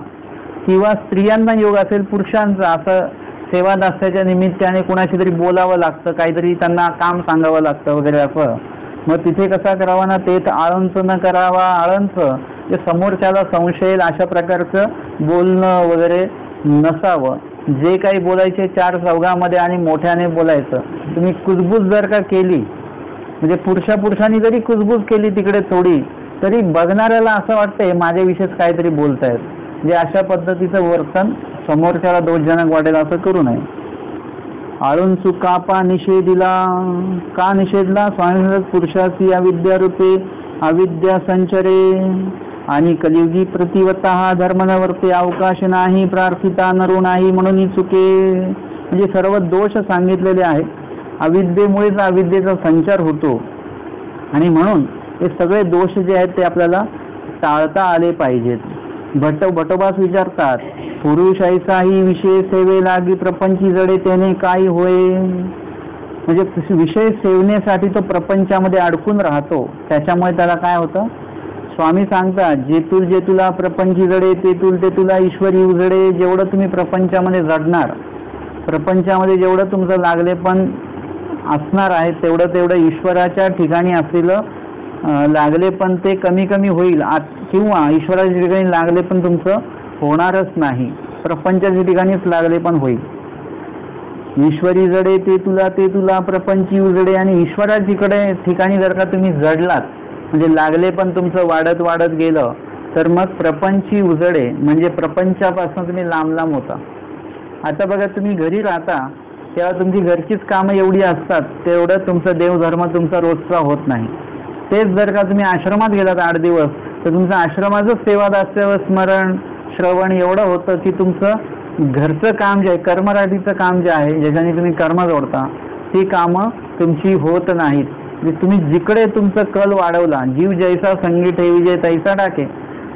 किंवा स्त्रियांना योग असेल पुरुषांचा, असं सेवा दास्याच्या निमित्ताने कुणाशी तरी बोलावं लागतं, काहीतरी त्यांना काम सांगावं लागतं वगैरे असं. मग तिथे कसा करावा ना, ते आळंच न करावा. आळंच जे समोरच्याला संशय येईल अशा प्रकारचं बोलणं वगैरे नसावं. जे काही बोलायचे 4 चौघामध्ये आणि मोठ्याने बोलायचं. तुम्ही कुजबूज जर का केली म्हणजे पुरुषांनी जरी कुजबूज केली तिकडे थोडी, तरी बघणाऱ्याला असं वाटतंय माझ्याविषयीच काहीतरी बोलतायत. म्हणजे अशा पद्धतीचं वर्तन समोरच्याला दोषजनक वाटेल असं करू नये. आळून चुकापा निषेधिला. का निषेधला? स्वामी पुरुषाची अविद्या रूपे अविद्या संचरे आणि कलियुगी प्रतिवता हा धर्म न वर्ते अवकाश नाही प्रार्थिता नरू नाही म्हणून चुके. म्हणजे सर्व दोष सांगितलेले आहेत. अविद्येमुळेच अविद्येचा संचार होतो आणि म्हणून हे सगळे दोष जे आहेत ते आपल्याला टाळता आले पाहिजेत. भटोबास विचारतात, पुरुष ऐसाही विषय सेवे लागी प्रपंची जडे त्याने काय होय. म्हणजे विषय सेवण्यासाठी तो प्रपंचामध्ये अडकून राहतो, त्याच्यामुळे त्याला काय होतं. स्वामी सांगतात, जे तुला प्रपंची जडे ते तुला ईश्वरी उजडे. जेवढं तुम्ही प्रपंचामध्ये जडणार, प्रपंचामध्ये जेवढं तुमचं लागले पण असणार आहे तेवढं ईश्वराच्या ठिकाणी असलेलं लागले पण ते कमी कमी होईल, किंवा ईश्वराच्या ठिकाणी लागले पण तुमचं होणारच नाही, प्रपंचाच्या ठिकाणीच लागले पण होईल. ईश्वरी जडे ते तुला प्रपंची उजडे. आणि ईश्वराच्या ठिकाणी जर का तुम्ही जडलात म्हणजे लागले पण तुमचं वाढत गेलं तर मग प्रपंची उजडे म्हणजे प्रपंचापासून तुम्ही लांब होता. आता बघा, तुम्ही घरी राहता तेव्हा तुमची घरचीच कामं एवढी असतात, तेवढं तुमचं देवधर्म तुमचा रोजचा होत नाही. तेच जर का तुम्ही आश्रमात गेलात 8 दिवस तर तुमचं आश्रमाचं सेवा दास्य स्मरण श्रवण एवढं होतं की तुमचं घरचं काम जे आहे, कर्मराटीचं काम जे आहे, ज्याच्याने तुम्ही कर्म जोडता, ती कामं तुमची होत नाहीत. तुम्ही जिकडे तुमचं कल वाढवला, जीव जैसा संगी ठेवी जय तैसा टाके.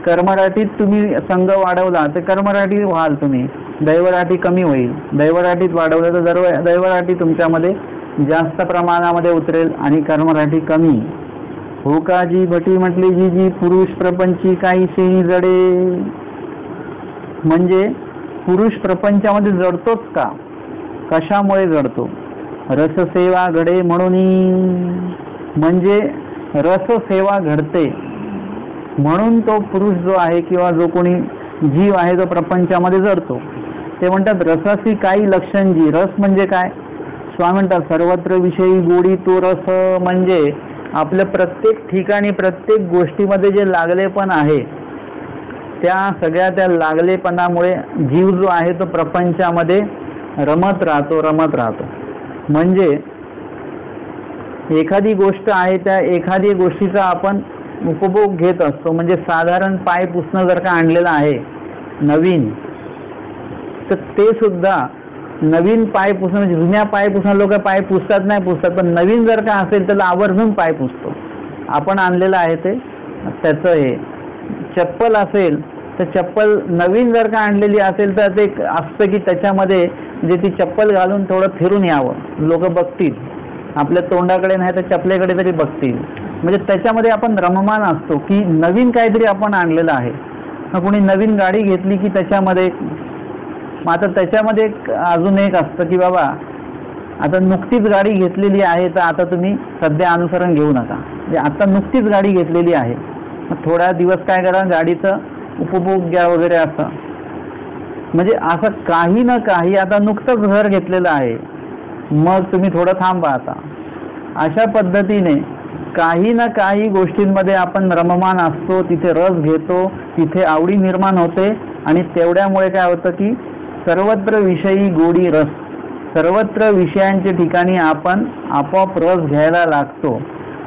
कर्मराटीत तुम्ही संघ वाढवला तर कर्मराटी व्हाल तुम्ही, दैवराटी कमी होईल. दैवराटीत वाढवलं तर दैवराटी तुमच्यामध्ये जास्त प्रमाणामध्ये उतरेल आणि कर्मराटी कमी. हो का जी भटी म्हटली जी पुरुष प्रपंची काही शेही जडे. म्हणजे पुरुष प्रपंचामध्ये जडतोच का, कशामुळे जडतो. रससेवा घडे म्हणून. म्हणजे रससेवा घडते म्हणून तो पुरुष जो आहे किंवा जो कोणी जीव आहे तो प्रपंचामध्ये जडतो. ते म्हणतात रसासी काही लक्षण जी. रस म्हणजे काय? स्वामी म्हणतात सर्वत्र विषयी गोडी तो रस. म्हणजे आपल्या प्रत्येक ठिकाणी प्रत्येक गोष्टीमध्ये जे लागलेपण आहे त्या सगळ्या त्या लागलेपणामुळे जीव जो आहे तो प्रपंचामध्ये रमत राहतो. म्हणजे एखादी गोष्ट आहे त्या एखादी गोष्टीचा आपण उपभोग घेत असतो. म्हणजे साधारण पाय पुसणं जर का आणलेलं आहे नवीन, तर ते सुद्धा नवीन पाय पुसणं, म्हणजे जुन्या पाय पुसणं लोक पाय पुसतात नाही पुसतात, पण नवीन जर का असेल त्याला आवर्जून पाय पुसतो. आपण आणलेलं आहे ते त्याचं हे. चप्पल असेल तर चप्पल नवीन जर का आणलेली असेल तर ते असतं की त्याच्यामध्ये म्हणजे ती चप्पल घालून थोडं फिरून यावं, लोक बघतील, आपल्या तोंडाकडे नाही तर चपलेकडे तरी बघतील. म्हणजे त्याच्यामध्ये आपण रममान असतो की नवीन काहीतरी आपण आणलेलं आहे. मग कोणी नवीन गाडी घेतली की त्याच्यामध्ये, आता त्याच्यामध्ये अजून एक असतं की बाबा आता नुकतीच गाडी घेतलेली आहे तर आता तुम्ही सध्या अनुसरण घेऊ नका. म्हणजे आता नुकतीच गाडी घेतलेली आहे, मग थोडा दिवस काय करा, गाडीचं उपभोग घ्या वगैरे असं. म्हणजे असं काही ना काही, आता नुकतंच घर घेतलेलं आहे मग तुम्ही थोडं थांबा आता. अशा पद्धतीने काही ना काही गोष्टींमध्ये आपण रममान असतो, तिथे रस घेतो, तिथे आवडी निर्माण होते आणि तेवढ्यामुळे काय होतं की सर्वत्र विषयी गोडी रस, सर्वत्र विषयांच्या ठिकाणी आपण आपोआप रस घ्यायला लागतो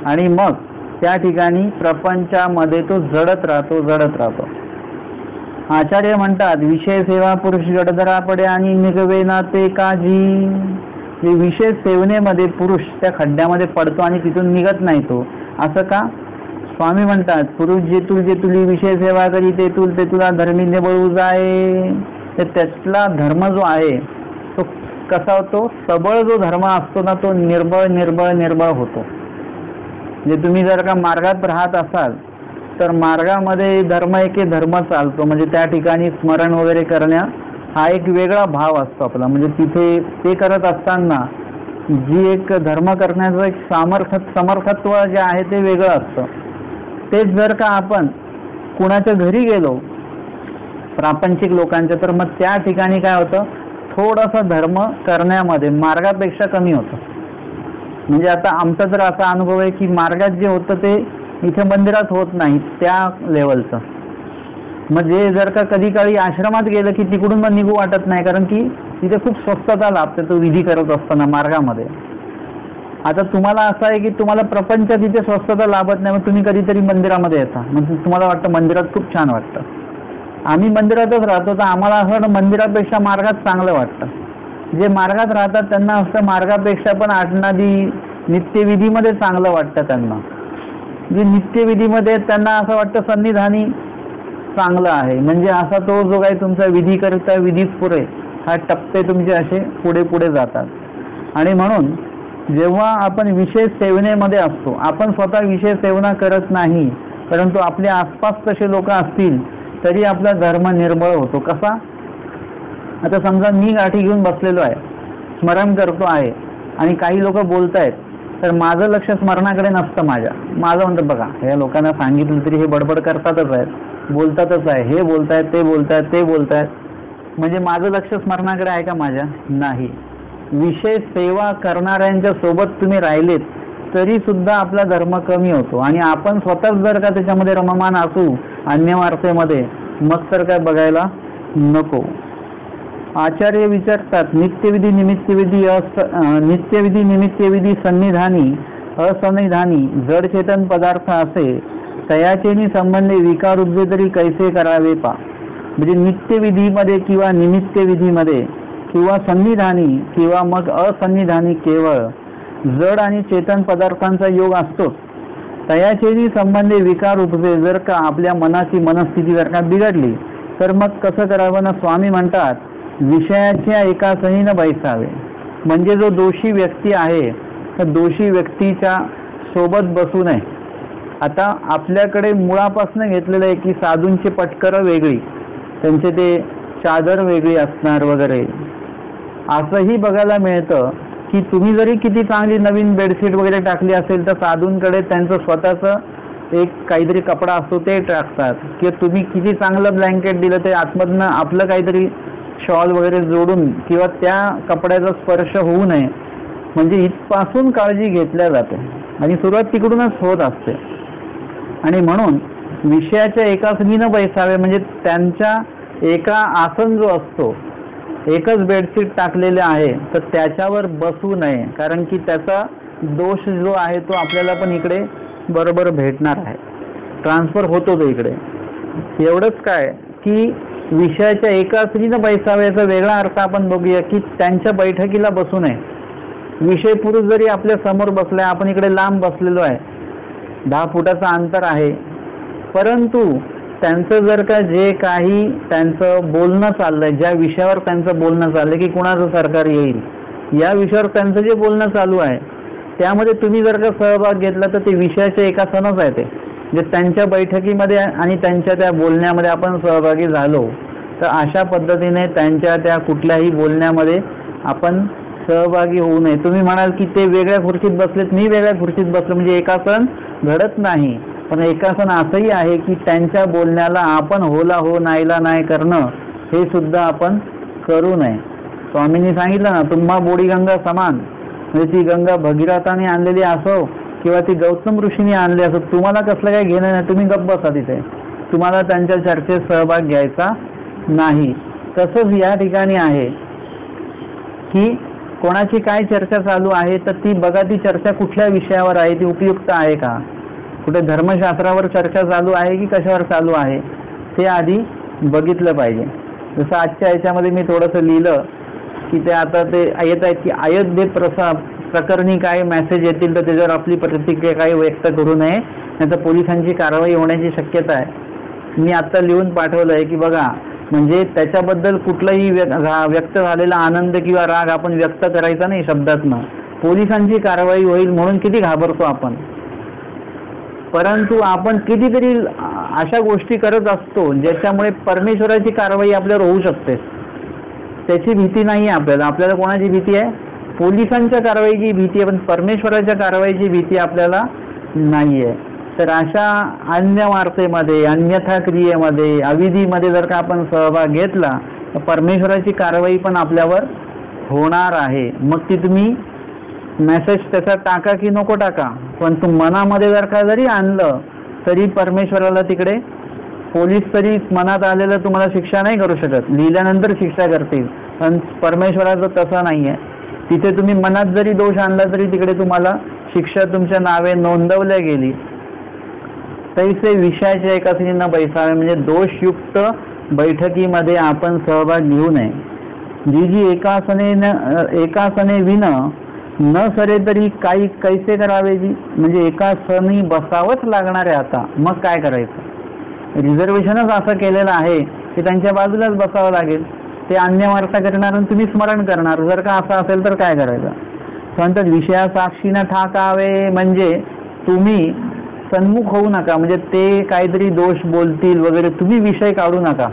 आणि मग त्या ठिकाणी प्रपंचामध्ये तो जडत राहतो. आचार्य म्हणतात विषय सेवा पुरुष गडदरा पडे आणि निगवे ना ते काजी. विषय सेवनेमध्ये पुरुष त्या खड्ड्यामध्ये पडतो आणि तिथून निघत नाही तो. असं का? स्वामी म्हणतात पुरुष जेतुली विषय सेवा करी ते तुला धर्मीने बळू जाय. तर त्यातला धर्म जो आहे तो कसा होतो, सबळ जो धर्म असतो ना तो निर्बळ होतो. म्हणजे तुम्ही जर का मार्गात राहत असाल तर मार्गामध्ये धर्म चालतो. म्हणजे त्या ठिकाणी स्मरण वगैरे करण्या हा एक वेगळा भाव असतो आपला. म्हणजे तिथे ते करत असताना जी एक धर्म करण्याचं एक समर्थत्व जे आहे ते वेगळं असतं. तेच जर का आपण कुणाच्या घरी गेलो प्रापंचिक लोकांच्या, तर मग त्या ठिकाणी काय होतं, थोडासा धर्म करण्यामध्ये मार्गापेक्षा कमी होतं. म्हणजे आता आमचा तर असा अनुभव आहे की मार्गात जे होतं ते इथे मंदिरात होत नाही त्या लेवलचं. म्हणजे जर का कधी काळी आश्रमात गेलं की तिकडून मग निघू वाटत नाही, कारण की तिथे खूप स्वस्तता लाभते तो विधी करत असताना मार्गामध्ये. आता तुम्हाला असं आहे की तुम्हाला प्रपंच तिथे स्वस्तता लाभत नाही, मग तुम्ही कधीतरी मंदिरामध्ये येता, मग तुम्हाला वाटतं मंदिरात खूप छान वाटतं. आम्ही मंदिरातच राहतो तर आम्हाला असं वाटतं मंदिरापेक्षा मार्गात चांगलं वाटतं. जे मार्गात राहतात त्यांना असं मार्गापेक्षा पण आटनादी नित्यविधीमध्ये चांगलं वाटतं त्यांना. जे नित्यविधीमध्ये त्यांना असं वाटतं सन्निधानी चांगलं आहे. म्हणजे असा तो जो काही तुमचा विधी करता विधीच पुरे हा टप्पे तुमचे असे पुढे जातात. आणि म्हणून जेव्हा आपण विषय सेवनेमध्ये असतो, आपण स्वतः विषय सेवना करत नाही परंतु आपल्या आसपास तसे लोक असतील तरी आपला धर्म निर्मळ होतो. कसा? आता समजा मी गाठी घेऊन बसलेलो आहे, स्मरण करतो आहे आणि काही लोक बोलतायत, तर माझं लक्ष स्मरणाकडे नसतं. माझं म्हणतं बघा या लोकांना सांगितलं तरी हे बडबड करतातच आहेत, बोलतातच आहे, हे बोलतायत ते बोलतायत. म्हणजे माझं लक्ष स्मरणाकडे आहे का माझ्या? नाही. विषय सेवा करणाऱ्यांच्या सोबत तुम्ही राहिलेत तरी सुद्धा आपला धर्म कमी होतो आणि आपण स्वतःच जर का त्याच्यामध्ये रममान असू अन्यवार्तेमध्ये, मग तर काय बघायला नको. आचार्य विचारतात नित्यविधी निमित्तविधी सन्निधानी असन्निधानी जड चेतन पदार्थ असे तयाचेनी संबंधी विकार उपजे तरी कैसे करावे पा. म्हणजे नित्यविधीमध्ये किंवा निमित्तविधीमध्ये किंवा सन्निधानी किंवा मग असन्निधानी केवळ जड आणि चेतन पदार्थांचा योग असतोच. तयाचेनी संबंधी विकार उपजे जर का आपल्या मनाची मनस्थिती जर का बिघडली तर मग कसं करावं ना. स्वामी म्हणतात विषयाच्या एका सही न बैसावे. म्हणजे जो दोषी व्यक्ती आहे तर दोषी व्यक्तीच्या सोबत बसू नये. आता आपल्याकडे मुळापासून घेतलेलं आहे की साधूंची पटकरं वेगळी, त्यांचे ते चादर वेगळी असणार वगैरे. असंही बघायला मिळतं की तुम्ही जरी किती चांगली नवीन बेडशीट वगैरे टाकली असेल तर साधूंकडे त्यांचं स्वतःचं एक काहीतरी कपडा असतो ते टाकतात, किंवा तुम्ही किती चांगलं ब्लँकेट दिलं ते आतमधनं आपलं काहीतरी शॉल वगैरे जोडून किंवा त्या कपड्याचा स्पर्श होऊ नये म्हणजे इथपासून काळजी घेतल्या जाते आणि सुरुवात तिकडूनच होत असते. आणि म्हणून विषयाच्या एका सही न बैसावे. म्हणजे त्यांच्या एका आसन जो असतो, एकच बेडशीट टाकलेले आहे तर त्याच्यावर बसू नये, कारण की त्याचा दोष जो आहे तो आपल्याला पण इकडे बरोबर भेटणार आहे, ट्रान्सफर होतो तो इकडे. एवढंच काय की विषयाच्या एका स्त्रीनं बैसावं याचा वेगळा अर्थ आपण बघूया की त्यांच्या बैठकीला बसू नये. विषय पुरुष जरी आपल्या समोर बसलाय, आपण इकडे लांब बसलेलो आहे, 10 फुटाचं अंतर आहे, परंतु त्यांचं जर का जे काही त्यांचं बोलणं चाललंय, ज्या विषयावर त्यांचं बोलणं चाललंय की कुणाचं सरकार येईल या विषयावर त्यांचं जे बोलणं चालू आहे त्यामध्ये तुम्ही जर का सहभाग घेतला तर ते विषयाच्या एका सणच आहे. ते जे त्यांच्या बैठकीमध्ये आणि त्यांच्या त्या बोलण्यामध्ये आपण सहभागी झालो तर अशा पद्धतीने त्यांच्या त्या कुठल्याही बोलण्यामध्ये आपण सहभागी होऊ नये. तुम्ही म्हणाल की ते वेगळ्या खुर्चीत बसलेत, मी वेगळ्या खुर्चीत बसलो, म्हणजे एकासन घडत नाही. पण एकासन असंही आहे की त्यांच्या बोलण्याला आपण होला हो नाहीला नाही करणं हे सुद्धा आपण करू नये. स्वामींनी सांगितलं ना, तुम्हा बोडी गंगा समान, म्हणजे ती गंगा भगीरथाने आणलेली असो किंवा ती गौतम ऋषीने आणली असो, तुम्हाला कसलं काही घेणं नाही, तुम्ही गप्प बसा तिथे, तुम्हाला त्यांच्या चर्चेत सहभाग घ्यायचा नाही. तसंच या ठिकाणी आहे की कोणाची काय चर्चा चालू आहे तर ती बघा, ती चर्चा कुठल्या विषयावर आहे, ती उपयुक्त आहे का, कुठे धर्मशास्त्रावर चर्चा चालू आहे की कशावर चालू आहे ते आधी बघितलं पाहिजे. जसं आजच्या याच्यामध्ये मी थोडंसं लिहिलं की ते आता ते येत आहेत की अयोध्ये प्रकरणी काय मेसेज येतील तर त्याच्यावर आपली प्रतिक्रिया काही व्यक्त करू नये, नाहीतर पोलिसांची कारवाई होण्याची शक्यता आहे. मी आत्ता लिहून पाठवलं आहे की बघा, म्हणजे त्याच्याबद्दल कुठलाही व्यक्त झालेला आनंद किंवा राग आपण व्यक्त करायचा नाही शब्दातनं. पोलिसांची कारवाई होईल म्हणून किती घाबरतो आपण, परंतु आपण कितीतरी अशा गोष्टी करत असतो ज्याच्यामुळे परमेश्वराची कारवाई आपल्यावर होऊ शकते. त्याची भीती नाही आहे आपल्याला. आपल्याला कोणाची भीती आहे? पोलिसांच्या कारवाईची भीती आहे, पण परमेश्वराच्या कारवाईची भीती आपल्याला नाही आहे. तर अशा अन्य वार्तेमध्ये, अन्यथा क्रियेमध्ये, अविधीमध्ये जर का आपण सहभाग घेतला तर परमेश्वराची कारवाई पण आपल्यावर होणार आहे. मग ती तुम्ही मेसेज त्याचा टाका की नको टाका, पण तू मनामध्ये जर का जरी आणलं तरी परमेश्वराला तिकडे पोलीस तरी मनात आलेलं तुम्हाला शिक्षा नाही करू शकत, लिहिल्यानंतर शिक्षा करतील. पण परमेश्वराचं तसं नाही आहे. तिथे तुम्ही मनात जरी दोष आणला तरी तिकडे तुम्हाला शिक्षा तुमच्या नावे नोंदवल्या गेली. तैसे विषयाच्या एका स्त्रीनं बैसावे, म्हणजे दोषयुक्त बैठकीमध्ये आपण सहभाग घेऊ नये. जी जी एकासने विन न सरे तरी काही कैसे करावे जी, म्हणजे एका सनी बसावंच लागणार आहे. आता मग काय करायचं? रिझर्वेशनच असं केलेलं आहे की त्यांच्या बाजूलाच बसावं लागेल. ते अन्य वार्ता करणार आणि तुम्ही स्मरण करणार. जर का असं असेल तर काय करायचं? म्हणतात विषया साक्षीनं ठाकावे, म्हणजे तुम्ही सन्मुख होऊ नका, म्हणजे ते काहीतरी दोष बोलतील वगैरे, तुम्ही विषय काढू नका.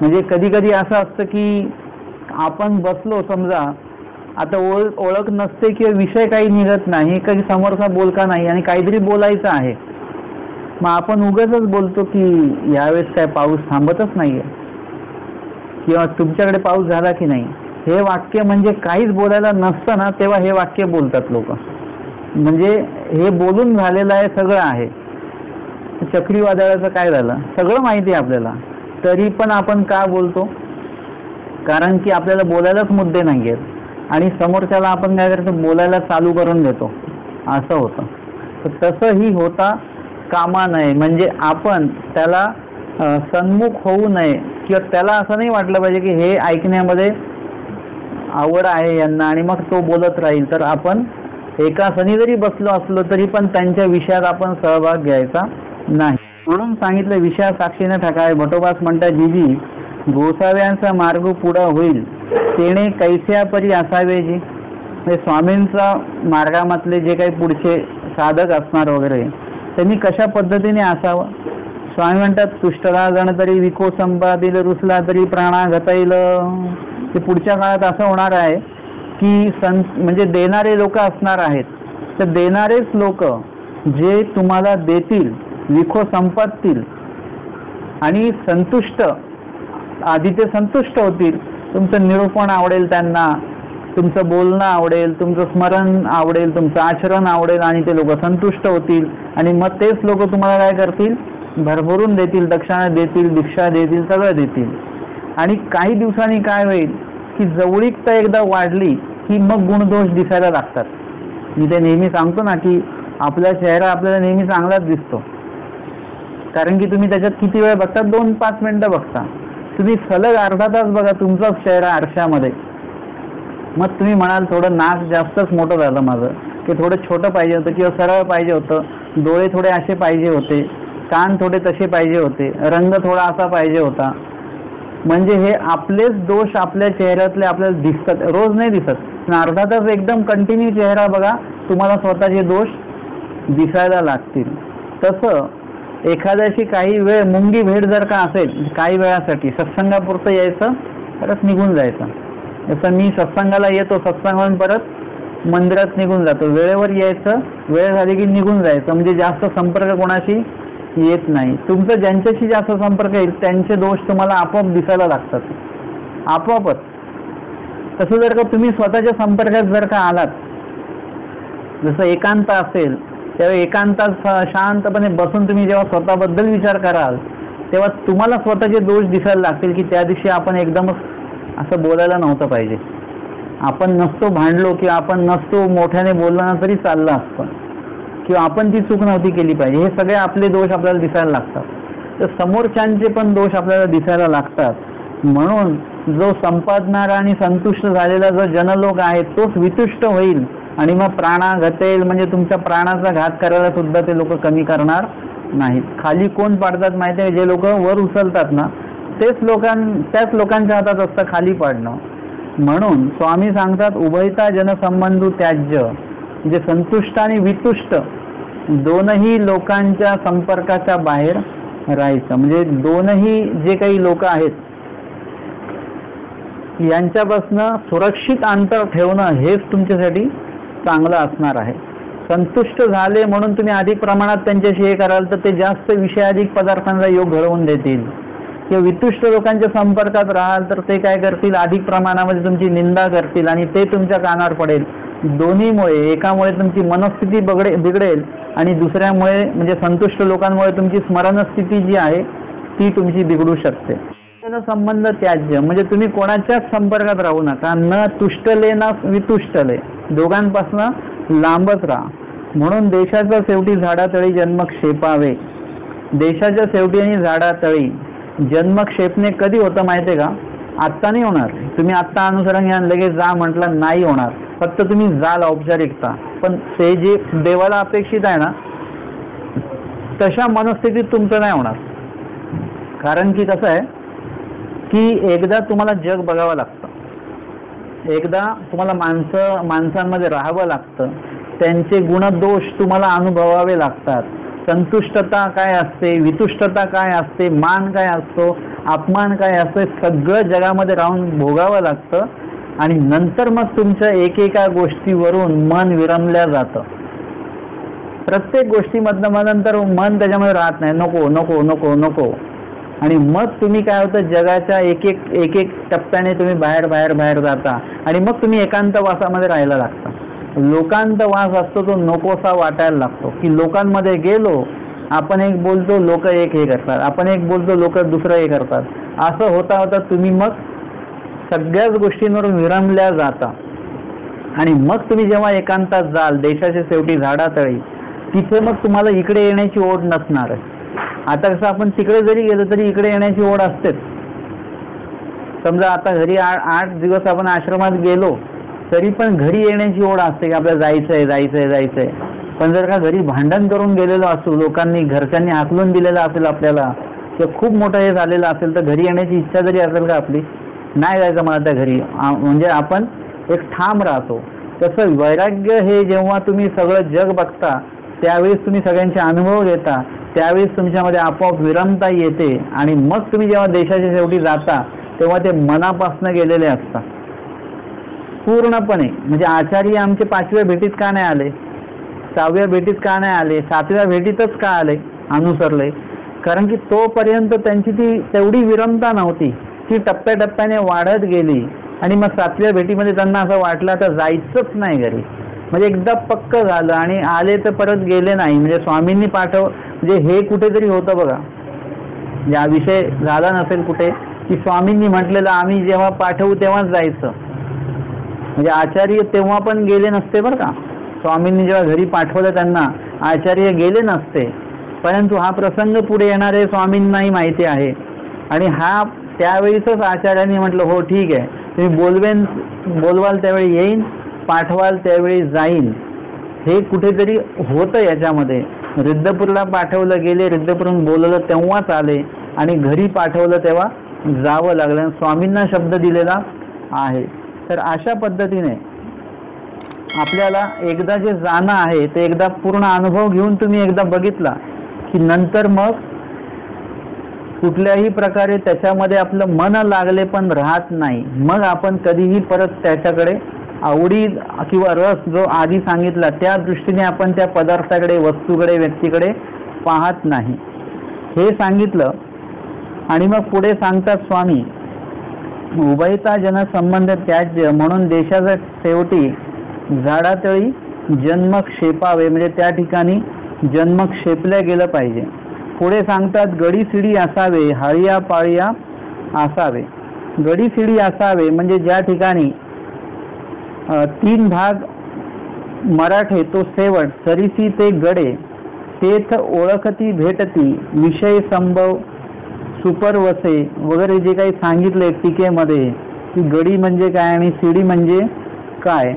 म्हणजे कधी कधी असं असतं की आपण बसलो, समजा आता ओळख नसते किंवा विषय काही निघत नाही, काही समोरचा बोलका नाही आणि काहीतरी बोलायचं आहे, मग आपण उगाचच बोलतो की यावेळेस काय पाऊस थांबतच नाहीये किंवा तुमच्याकडे पाऊस झाला की नाही. हे वाक्य म्हणजे काहीच बोलायला नसतं ना, तेव्हा हे वाक्य बोलतात लोक. म्हणजे हे बोलून झालेलं आहे, सगळं आहे. चक्रीवादळाचं काय झालं सगळं माहिती आहे आपल्याला, तरी पण आपण का बोलतो? कारण की आपल्याला बोलायलाच मुद्दे नाही आहेत आणि समोरच्याला आपण काय करतो, बोलायला चालू करून देतो. असं होतं. तर तसंही होता कामा नये. म्हणजे आपण त्याला सन्मुख होऊ नये किंवा त्याला असं नाही वाटलं पाहिजे की हे ऐकण्यामध्ये आवड आहे यांना आणि मग तो बोलत राहील. तर आपण एका सनी जरी बसलो असलो तरी पण त्यांच्या विषयात आपण सहभाग घ्यायचा नाही. म्हणून सांगितलं विषया साक्षीने ठाकावे. भटोबास म्हणतात जीजी गोसाव्यांचा मार्ग पुढा होईल तेणे कैस्या परी असावे जी. म्हणजे स्वामींचा मार्गामधले जे काही पुढचे साधक असणार वगैरे त्यांनी कशा पद्धतीने असावं. स्वामी म्हणतात तुष्टला जण तरी विको संपादिल रुसला तरी प्राणा घताईल. ते पुढच्या काळात असं होणार आहे की म्हणजे देणारे लोक असणार आहेत. तर देणारेच लोक जे तुम्हाला देतील, विखो संपतील आणि संतुष्ट, आधी ते संतुष्ट होतील. तुमचं निरूपण आवडेल त्यांना, तुमचं बोलणं आवडेल, तुमचं स्मरण आवडेल, तुमचं आचरण आवडेल आणि ते लोक संतुष्ट होतील आणि मग तेच लोक तुम्हाला काय करतील, भरभरून देतील, दक्षिणा देतील, दीक्षा देतील, सगळं देतील. आणि काही दिवसांनी काय होईल की जवळीकता एकदा वाढली की मग गुणदोष दिसायला लागतात. मी ते नेहमी सांगतो ना की आपला चेहरा आपल्याला नेहमी चांगलाच दिसतो, कारण की तुम्ही त्याच्यात किती वेळ बघता, 2-5 मिनिटं बघता. तुम्ही सलग अर्धा तास बघा तुमचा चेहरा आरशामध्ये. मग तुम्ही म्हणाल थोडं नाक जास्तच मोठं झालं माझं, की थोडं छोटं पाहिजे होतं किंवा सरळ पाहिजे होतं, डोळे थोडे असे पाहिजे होते, कान थोडे तसे पाहिजे होते, रंग थोडा असा पाहिजे होता. म्हणजे हे आपलेच दोष आपल्या चेहऱ्यातले आपल्याला दिसतात, रोज नाही दिसत, पण अर्धा तास एकदम कंटिन्यू चेहरा बघा, तुम्हाला स्वतःचे दोष दिसायला लागतील. तसं एखाद्याशी काही वेळ मुंगी भेट जर का असेल, काही वेळासाठी सत्संगापुरतं यायचं, परत निघून जायचं. जसं मी सत्संगाला येतो, सत्संगावरून परत मंदिरात निघून जातो, वेळेवर यायचं, वेळ झाली की निघून जायचं. म्हणजे जास्त संपर्क कोणाशी येत नाही. तुमचं ज्यांच्याशी जास्त संपर्क येईल त्यांचे दोष तुम्हाला आपोआप दिसायला लागतात, आपोआपच. तसं जर का तुम्ही स्वतःच्या संपर्कात जर का आलात, जसं एकांत असेल तेव्हा एकांतात शांतपणे बसून तुम्ही जेव्हा स्वतःबद्दल विचार कराल तेव्हा तुम्हाला स्वतःचे दोष दिसायला लागतील की त्या दिवशी आपण एकदमच असं बोलायला नव्हतं पाहिजे, आपण नसतो भांडलो किंवा आपण नसतो मोठ्याने बोललो ना तरी चाललं असतं, किंवा आपण ती चूक नव्हती केली पाहिजे. हे सगळे आपले दोष आपल्याला दिसायला लागतात. तर समोरच्यांचे पण दोष आपल्याला दिसायला लागतात. म्हणून जो संपादणारा आणि संतुष्ट झालेला जो जनलोक आहे तोच वितुष्ट होईल आणि मग प्राणा घटेल. म्हणजे तुमच्या प्राणाचा घात करायला सुद्धा ते लोक कमी करणार नाहीत. खाली कोण पाडतात माहिती आहे? जे लोक वर उचलतात ना त्याच लोकांच्या हातात असतं खाली पाडणं. म्हणून स्वामी सांगतात उभयता जनसंबंधू त्याज्य, म्हणजे संतुष्ट आणि वितुष्ट दोनही लोकांच्या संपर्काच्या बाहेर राहायचं. म्हणजे दोनही जे काही लोक आहेत यांच्यापासनं सुरक्षित अंतर ठेवणं हेच तुमच्यासाठी चांगलं असणार आहे. संतुष्ट झाले म्हणून तुम्ही अधिक प्रमाणात त्यांच्याशी हे कराल तर ते जास्त विषयाधिक पदार्थांचा योग घडवून देतील. किंवा वितुष्ट लोकांच्या संपर्कात राहाल तर ते काय करतील, अधिक प्रमाणामध्ये तुमची निंदा करतील आणि ते तुमच्या कानावर पडेल. दोन्हीमुळे, एकामुळे तुमची मनस्थिती बिघडेल आणि दुसऱ्यामुळे म्हणजे संतुष्ट लोकांमुळे तुमची स्मरणस्थिती जी आहे ती तुमची बिघडू शकते. संबंध त्याज्य म्हणजे तुम्ही कोणाच्याच संपर्कात राहू नका. न तुष्टले ना वितुष्टले, दोघांपासून लांबच राहा. म्हणून देशाच्या शेवटी झाडातळी जन्मक्षेपावे. देशाच्या शेवटी आणि झाडातळी जन्मक्षेपणे कधी होतं माहिती आहे का? आत्ता नाही होणार. तुम्ही आत्ता अनुसरण घ्या लगेच जा म्हटलं नाही होणार. फक्त तुम्ही जाल औपचारिकता, पण ते जे देवाला अपेक्षित आहे ना तशा मनस्थितीत तुमचं नाही होणार. कारण की कसं आहे की एकदा तुम्हाला जग बघावं लागतं, एकदा तुम्हाला माणसांमध्ये राहावं लागतं, त्यांचे गुणदोष तुम्हाला अनुभवावे लागतात. संतुष्टता काय असते, वितुष्टता काय असते, मान काय असतो, अपमान काय असतो, सगळं जगामध्ये राहून भोगावं लागतं. आणि नंतर मग तुमच्या एकेका गोष्टीवरून मन विरमल्या जातं. प्रत्येक गोष्टीमधनं मग नंतर मन त्याच्यामध्ये राहत नाही, नको नको नको नको. आणि मग तुम्ही काय होतं, जगाच्या एक एक टप्प्याने तुम्ही बाहेर जाता आणि मग तुम्ही एकांत वासामध्ये राहायला लागता. लोकांत वास असतो तो नकोसा वाटायला लागतो. की लोकांमध्ये गेलो, आपण एक बोलतो लोक एक हे करतात, आपण एक बोलतो लोक दुसरं हे करतात. असं होता होता तुम्ही मग सगळ्याच गोष्टींवर विरमल्या जाता. आणि मग तुम्ही जेव्हा एकांतात जाल, देशाच्या शेवटी झाडातळी, तिथे मग तुम्हाला इकडे येण्याची ओढ नसणार आहे. आता कसं आपण तिकडे जरी गेलो तरी इकडे येण्याची ओढ असतेच. समजा आता घरी 8 दिवस आपण आश्रमात गेलो तरी पण घरी येण्याची ओढ असते की आपल्याला जायचंय. पण जर का घरी भांडण करून गेलेलो असतो, लोकांनी घरच्यांनी हाकलून दिलेलं असेल आपल्याला, किंवा खूप मोठं हे झालेलं असेल तर घरी येण्याची इच्छा जरी असेल का आपली, नाही जायचं मला त्या घरी, म्हणजे आपण एक ठाम राहतो. तसं वैराग्य हे जेव्हा तुम्ही सगळं जग बघता त्यावेळेस तुम्ही सगळ्यांचे अनुभव घेता, त्यावेळेस तुमच्यामध्ये आपोआप विरमता येते. आणि मग तुम्ही जेव्हा देशाच्या शेवटी जाता तेव्हा ते मनापासून गेलेले असतात पूर्णपणे. म्हणजे आचार्य आमचे 5व्या भेटीत का नाही आले, 6व्या भेटीत का नाही आले, 7व्या भेटीतच का आले, अनुसरले? कारण की तोपर्यंत त्यांची ती तेवढी विरमता नव्हती, ती टप्प्याटप्प्याने वाढत गेली. आणि मग 7व्या भेटीमध्ये त्यांना असं वाटलं आता जायचंच नाही घरी, म्हणजे एकदा पक्क झालं आणि आले तर परत गेले नाही. म्हणजे स्वामींनी म्हणजे हे कुठेतरी होतं बघा, या विषय झाला नसेल कुठे की स्वामींनी म्हटलेलं आम्ही जेव्हा पाठवू तेव्हाच जायचं. म्हणजे आचार्य तेव्हा पण गेले नसते बरं का, स्वामींनी जेव्हा घरी पाठवलं त्यांना आचार्य गेले नसते, परंतु हा प्रसंग पुढे येणार आहे स्वामींनाही माहिती आहे. आणि हा त्यावेळीच आचार्यांनी म्हटलं हो ठीक आहे, तुम्ही बोलवाल त्यावेळी येईन, पाठवाल त्यावेळी जाईन. हे कुठेतरी होतं याच्यामध्ये. रिद्धपूरला पाठवलं, गेले रिद्धपूरून बोलवलं तेव्हाच आले, आणि घरी पाठवलं तेव्हा जावं लागलं. स्वामींना शब्द दिलेला आहे. तर अशा पद्धतीने आपल्याला एकदा जे जाणं आहे ते एकदा पूर्ण अनुभव घेऊन तुम्ही एकदा बघितला की नंतर मग कुठल्याही प्रकारे त्याच्यामध्ये आपलं मन लागले पण राहत नाही. मग आपण कधीही परत त्याच्याकडे आवडी किंवा रस जो आधी सांगितला त्या दृष्टीने आपण त्या पदार्थाकडे, वस्तूकडे, व्यक्तीकडे पाहत नाही, हे सांगितलं. आणि मग पुढे सांगतात स्वामी, उभयता जन संबंध त्याज्य म्हणून देशाच्या शेवटी झाडातळी जन्म क्षेपावे, म्हणजे त्या ठिकाणी जन्म क्षेपल्या गेलं पाहिजे. पुढे सांगतात गडी सिडी असावे, हळिया पाळिया असावे. गडी सिडी असावे म्हणजे ज्या ठिकाणी 3 भाग मराठे तो सेवट, सरिसी ते गडे, तेथ ओळखती भेटती, विषय संभव सुपरवसे वगैरे जे काही सांगितले टीकेमध्ये की गडी म्हणजे काय आणि सिडी म्हणजे काय.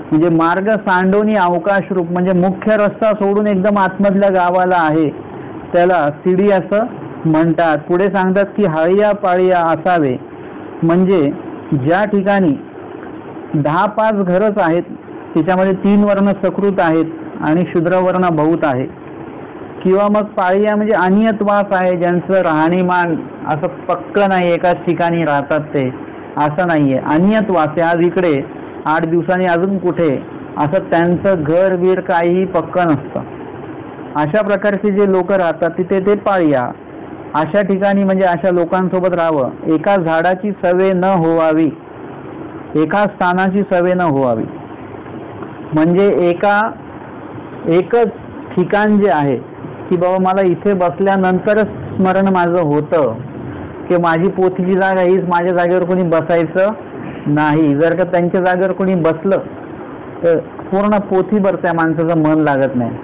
म्हणजे मार्ग सांडोनी अवकाश रूप, म्हणजे मुख्य रस्ता सोडून एकदम आतमधल्या गावाला आहे त्याला सिडी असं म्हणतात. पुढे सांगतात की हळिया पाळिया असावे, म्हणजे ज्या ठिकाणी 10-5 घरच आहेत, त्याच्यामध्ये 3 वर्ण सकृत आहेत आणि शूद्रवर्ण बहुत आहे. किंवा मग पाळिया म्हणजे अनियतवास आहे, ज्यांचं राहणीमान असं पक्क नाही, एकाच ठिकाणी राहतात ते असं नाहीये. अनियतवास आहे, आज इकडे 8 दिवसांनी अजून कुठे, असं त्यांचं घर वीर काहीही पक्क नसतं. अशा प्रकारचे जे लोक राहतात तिथे ते पाळिया. अशा ठिकाणी म्हणजे अशा लोकांसोबत राहावं. एका झाडाची सवय न होवावी, एका स्थानाची सवय न होवावी, म्हणजे एकच ठिकाण जे आहे की बाबा मला इथे बसल्यानंतरच स्मरण माझं होतं की माझी पोथीची जागा हीच, माझ्या जागेवर कोणी बसायचं नाही. जर का त्यांच्या जागेवर कोणी बसलं तर पूर्ण पोथीभर त्या माणसाचं मन लागत नाही.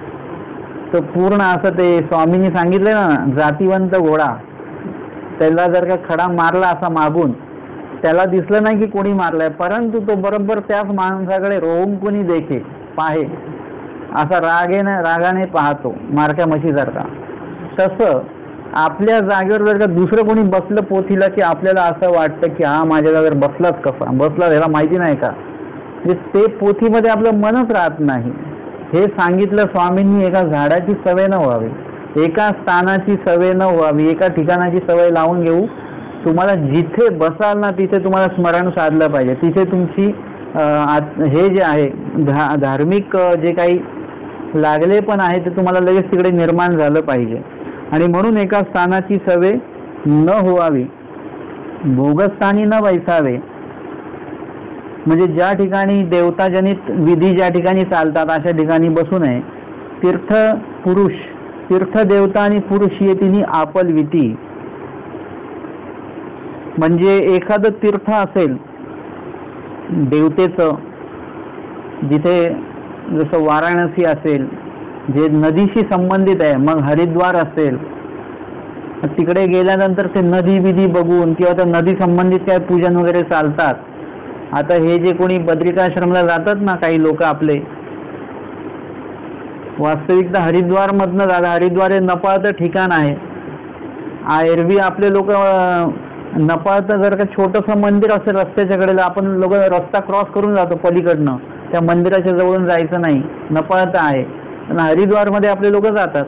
तर पूर्ण असं ते स्वामींनी सांगितलं ना, जातीवंत घोडा, त्याला जर का खडा मारला असा मागून, त्याला दिसलं नाही की कोणी मारलाय, परंतु तो बरोबर त्याच माणसाकडे रोहून कोणी देखे पाहे असा रागाने पाहतो, मारक्या म्हशीसारखा. तसं आपल्या जागेवर जर का दुसरं कोणी बसलं पोथीला की आपल्याला असं वाटतं की हा माझ्या जागेवर बसलाच, कसा बसला ह्याला माहिती नाही का. म्हणजे ते पोथीमध्ये आपलं मनच राहत नाही. हे सांगितलं स्वामींनी, एका झाडाची सवय न व्हावी, एका स्थानाची सवय न व्हावी, एका ठिकाणाची सवय लावून घेऊ. तुम्हाला जिथे बसाल ना तिथे तुम्हाला स्मरण साधलं पाहिजे. तिथे तुमची हे जे आहे धार्मिक जे काही लागले पण आहे ते तुम्हाला लगेच तिकडे निर्माण झालं पाहिजे. आणि म्हणून एका स्थानाची सवय न व्हावी, भोगस्थानी न बैसावे, म्हणजे ज्या ठिकाणी देवताजनित विधी ज्या ठिकाणी चालतात अशा ठिकाणी बसू नये. तीर्थ देवता आणि पुरुष ये तिन्ही आपलविती, म्हणजे एखादं तीर्थ असेल देवतेचं, जिथे जसं वाराणसी असेल जे नदीशी संबंधित आहे, मग हरिद्वार असेल, तिकडे गेल्यानंतर ते नदी विधी बघून किंवा त्या नदी संबंधित काय पूजन वगैरे चालतात. आता हे जे कोणी बद्रिकाश्रमला जातात ना काही लोक आपले, वास्तविकता हरिद्वार मधनं जातात. हरिद्वार हे नपाळचं ठिकाण आहे. एरवी आपले लोक नपाळचं जर का छोटंसं मंदिर असेल रस्त्याच्या कडेला, आपण लोक रस्ता क्रॉस करून जातो पलीकडनं, त्या मंदिराच्या जवळून जायचं नाही, नपाळचं आहे. पण हरिद्वारमध्ये आपले लोक जातात.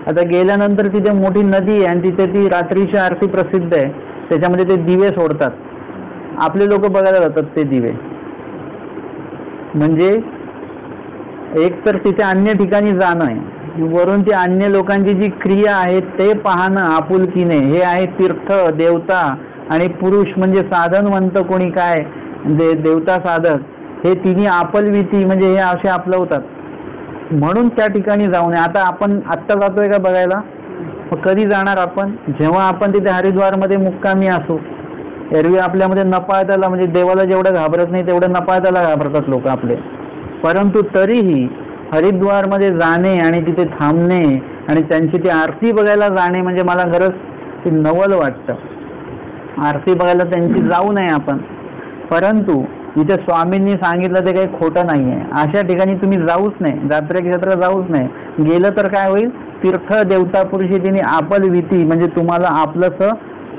आता गेल्यानंतर तिथे मोठी नदी आहे आणि तिथे ती रात्रीची आरती प्रसिद्ध आहे, त्याच्यामध्ये ते दिवे सोडतात. आपले लोक बघायला जातात ते दिवे. म्हणजे एक तर तिथे अन्य ठिकाणी जाणं आहे, वरून ती अन्य लोकांची जी क्रिया आहे ते पाहणं आपुलकीने, हे आहे तीर्थ देवता आणि पुरुष म्हणजे साधनवंत कोणी काय देवता साधक, हे तिन्ही आपलविती म्हणजे हे असे आपलवतात. म्हणून त्या ठिकाणी जाऊ नये. आता आपण आत्ता जातोय का बघायला, कधी जाणार आपण, जेव्हा आपण तिथे हरिद्वारमध्ये मुक्कामी असू. एरवी आपल्यामध्ये नपाळताला म्हणजे देवाला जेवढं घाबरत नाही तेवढं नपाळताला घाबरतात लोक आपले. परंतु तरीही हरिद्वारमध्ये जाणे आणि तिथे थांबणे आणि त्यांची ती आरती बघायला जाणे म्हणजे मला खरंच ते नवल वाटतं. आरती बघायला त्यांची जाऊ नये आपण, परंतु इथे स्वामींनी सांगितलं ते काही खोटं नाही आहे. अशा ठिकाणी तुम्ही जाऊच नाही, यात्रा क्षेत्र जाऊच नाही. गेलं तर काय होईल, तीर्थ देवता पुरुषी तिने आपलविती म्हणजे तुम्हाला आपलंसं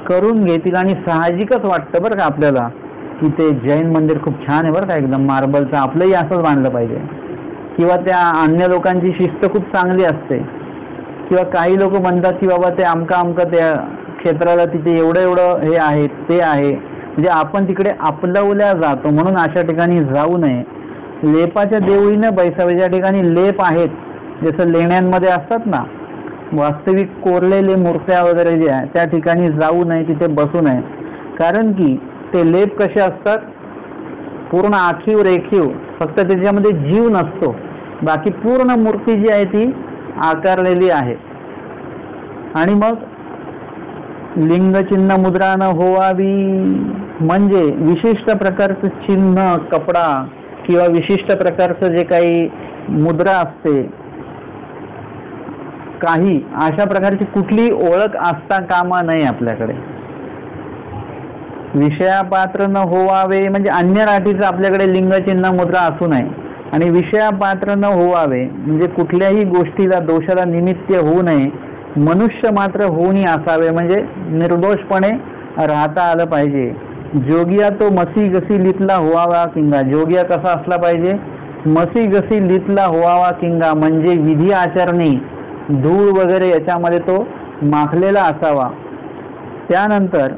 करून घेतील. आणि साहजिकच वाटतं बरं का आपल्याला की ते जैन मंदिर खूप छान आहे बरं का, एकदम मार्बलचं, आपलंही असंच बांधलं पाहिजे. किंवा त्या अन्य लोकांची शिस्त खूप चांगली असते. किंवा काही लोक म्हणतात की बाबा ते अमकं त्या क्षेत्राला तिथे एवढं हे आहे ते आहे, म्हणजे आपण तिकडे आपलवल्या जातो. म्हणून अशा ठिकाणी जाऊ नये. लेपाच्या देवळीनं बैसावे, ज्या ठिकाणी लेप आहेत, जसं लेण्यांमध्ये असतात ना वास्तविक कोरलेले मूर्त्या वगैरे जे आहे, त्या ठिकाणी जाऊ नये, तिथे बसू नये. कारण की ते लेप कसे असतात, पूर्ण आखीव रेखीव, फक्त त्याच्यामध्ये जीव नसतो, बाकी पूर्ण मूर्ती जी आहे ती आकारलेली आहे. आणि मग लिंगचिन्ह मुद्रा न होवावी म्हणजे विशिष्ट प्रकारचं चिन्ह, कपडा किंवा विशिष्ट प्रकारचं जे काही मुद्रा असते, काही अशा प्रकारची कुठली ओळख असता कामा नये आपल्याकडे. विषयापात्र न होवावे म्हणजे अन्य राठीचं आपल्याकडे लिंगचिन्ह मुद्रा असू नये. आणि विषयापात्र न होवावे म्हणजे कुठल्याही गोष्टीला दोषाला निमित्त होऊ नये. मनुष्य मात्र होऊनी असावे म्हणजे निर्दोषपणे राहता आलं पाहिजे. जोगिया तो मसी गसी लितला होवावा किंगा, जोगिया कसा असला पाहिजे, मसी गसी लितला होवावा किंगा म्हणजे विधी आचरणे, धूळ वगैरे याच्यामध्ये तो माखलेला असावा. त्यानंतर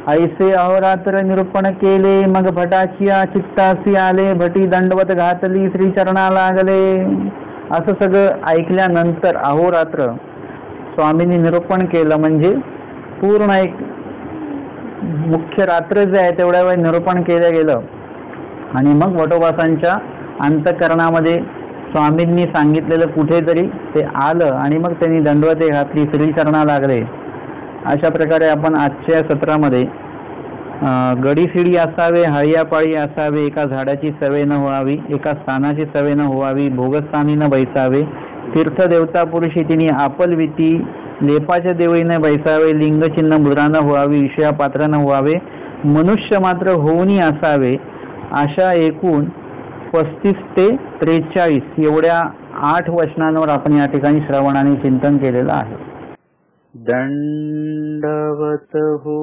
ऐसे अहोरात्र निरूपण केले, मग भटाचिया चित्तासी आले, भटी दंडवत घातली श्री चरणा लागले. असं सगळं ऐकल्यानंतर अहोरात्र स्वामींनी निरूपण केलं, म्हणजे पूर्ण एक मुख्य रात्र जे आहे तेवढ्या वेळ निरूपण केलं गेलं. आणि मग वटोबासांच्या अंतःकरणामध्ये स्वामींनी सांगितलेलं कुठेतरी ते आलं आणि मग त्यांनी दंडवते घातली, श्रीचरणा लागले. अशा प्रकारे आपण आजच्या सत्रामध्ये गडीशिडी असावे, हळियापाळी असावे, एका झाडाची सवय न व्हावी, एका स्थानाची सवय न व्हावी, भोगस्थानी न बैसावे, तीर्थदेवता पुरुषी तिने आपलविती, लेपाच्या देवळीने बैसावे, लिंगचिन्ह मुद्रा न व्हावी, विषयापात्र न व्हावे, मनुष्य मात्र होऊनी असावे. अशा एकूण 35 ते 43 एवढ्या 8 वचनांवर आपण या ठिकाणी श्रवण आणि चिंतन केलेलं आहे. दंडवत हो.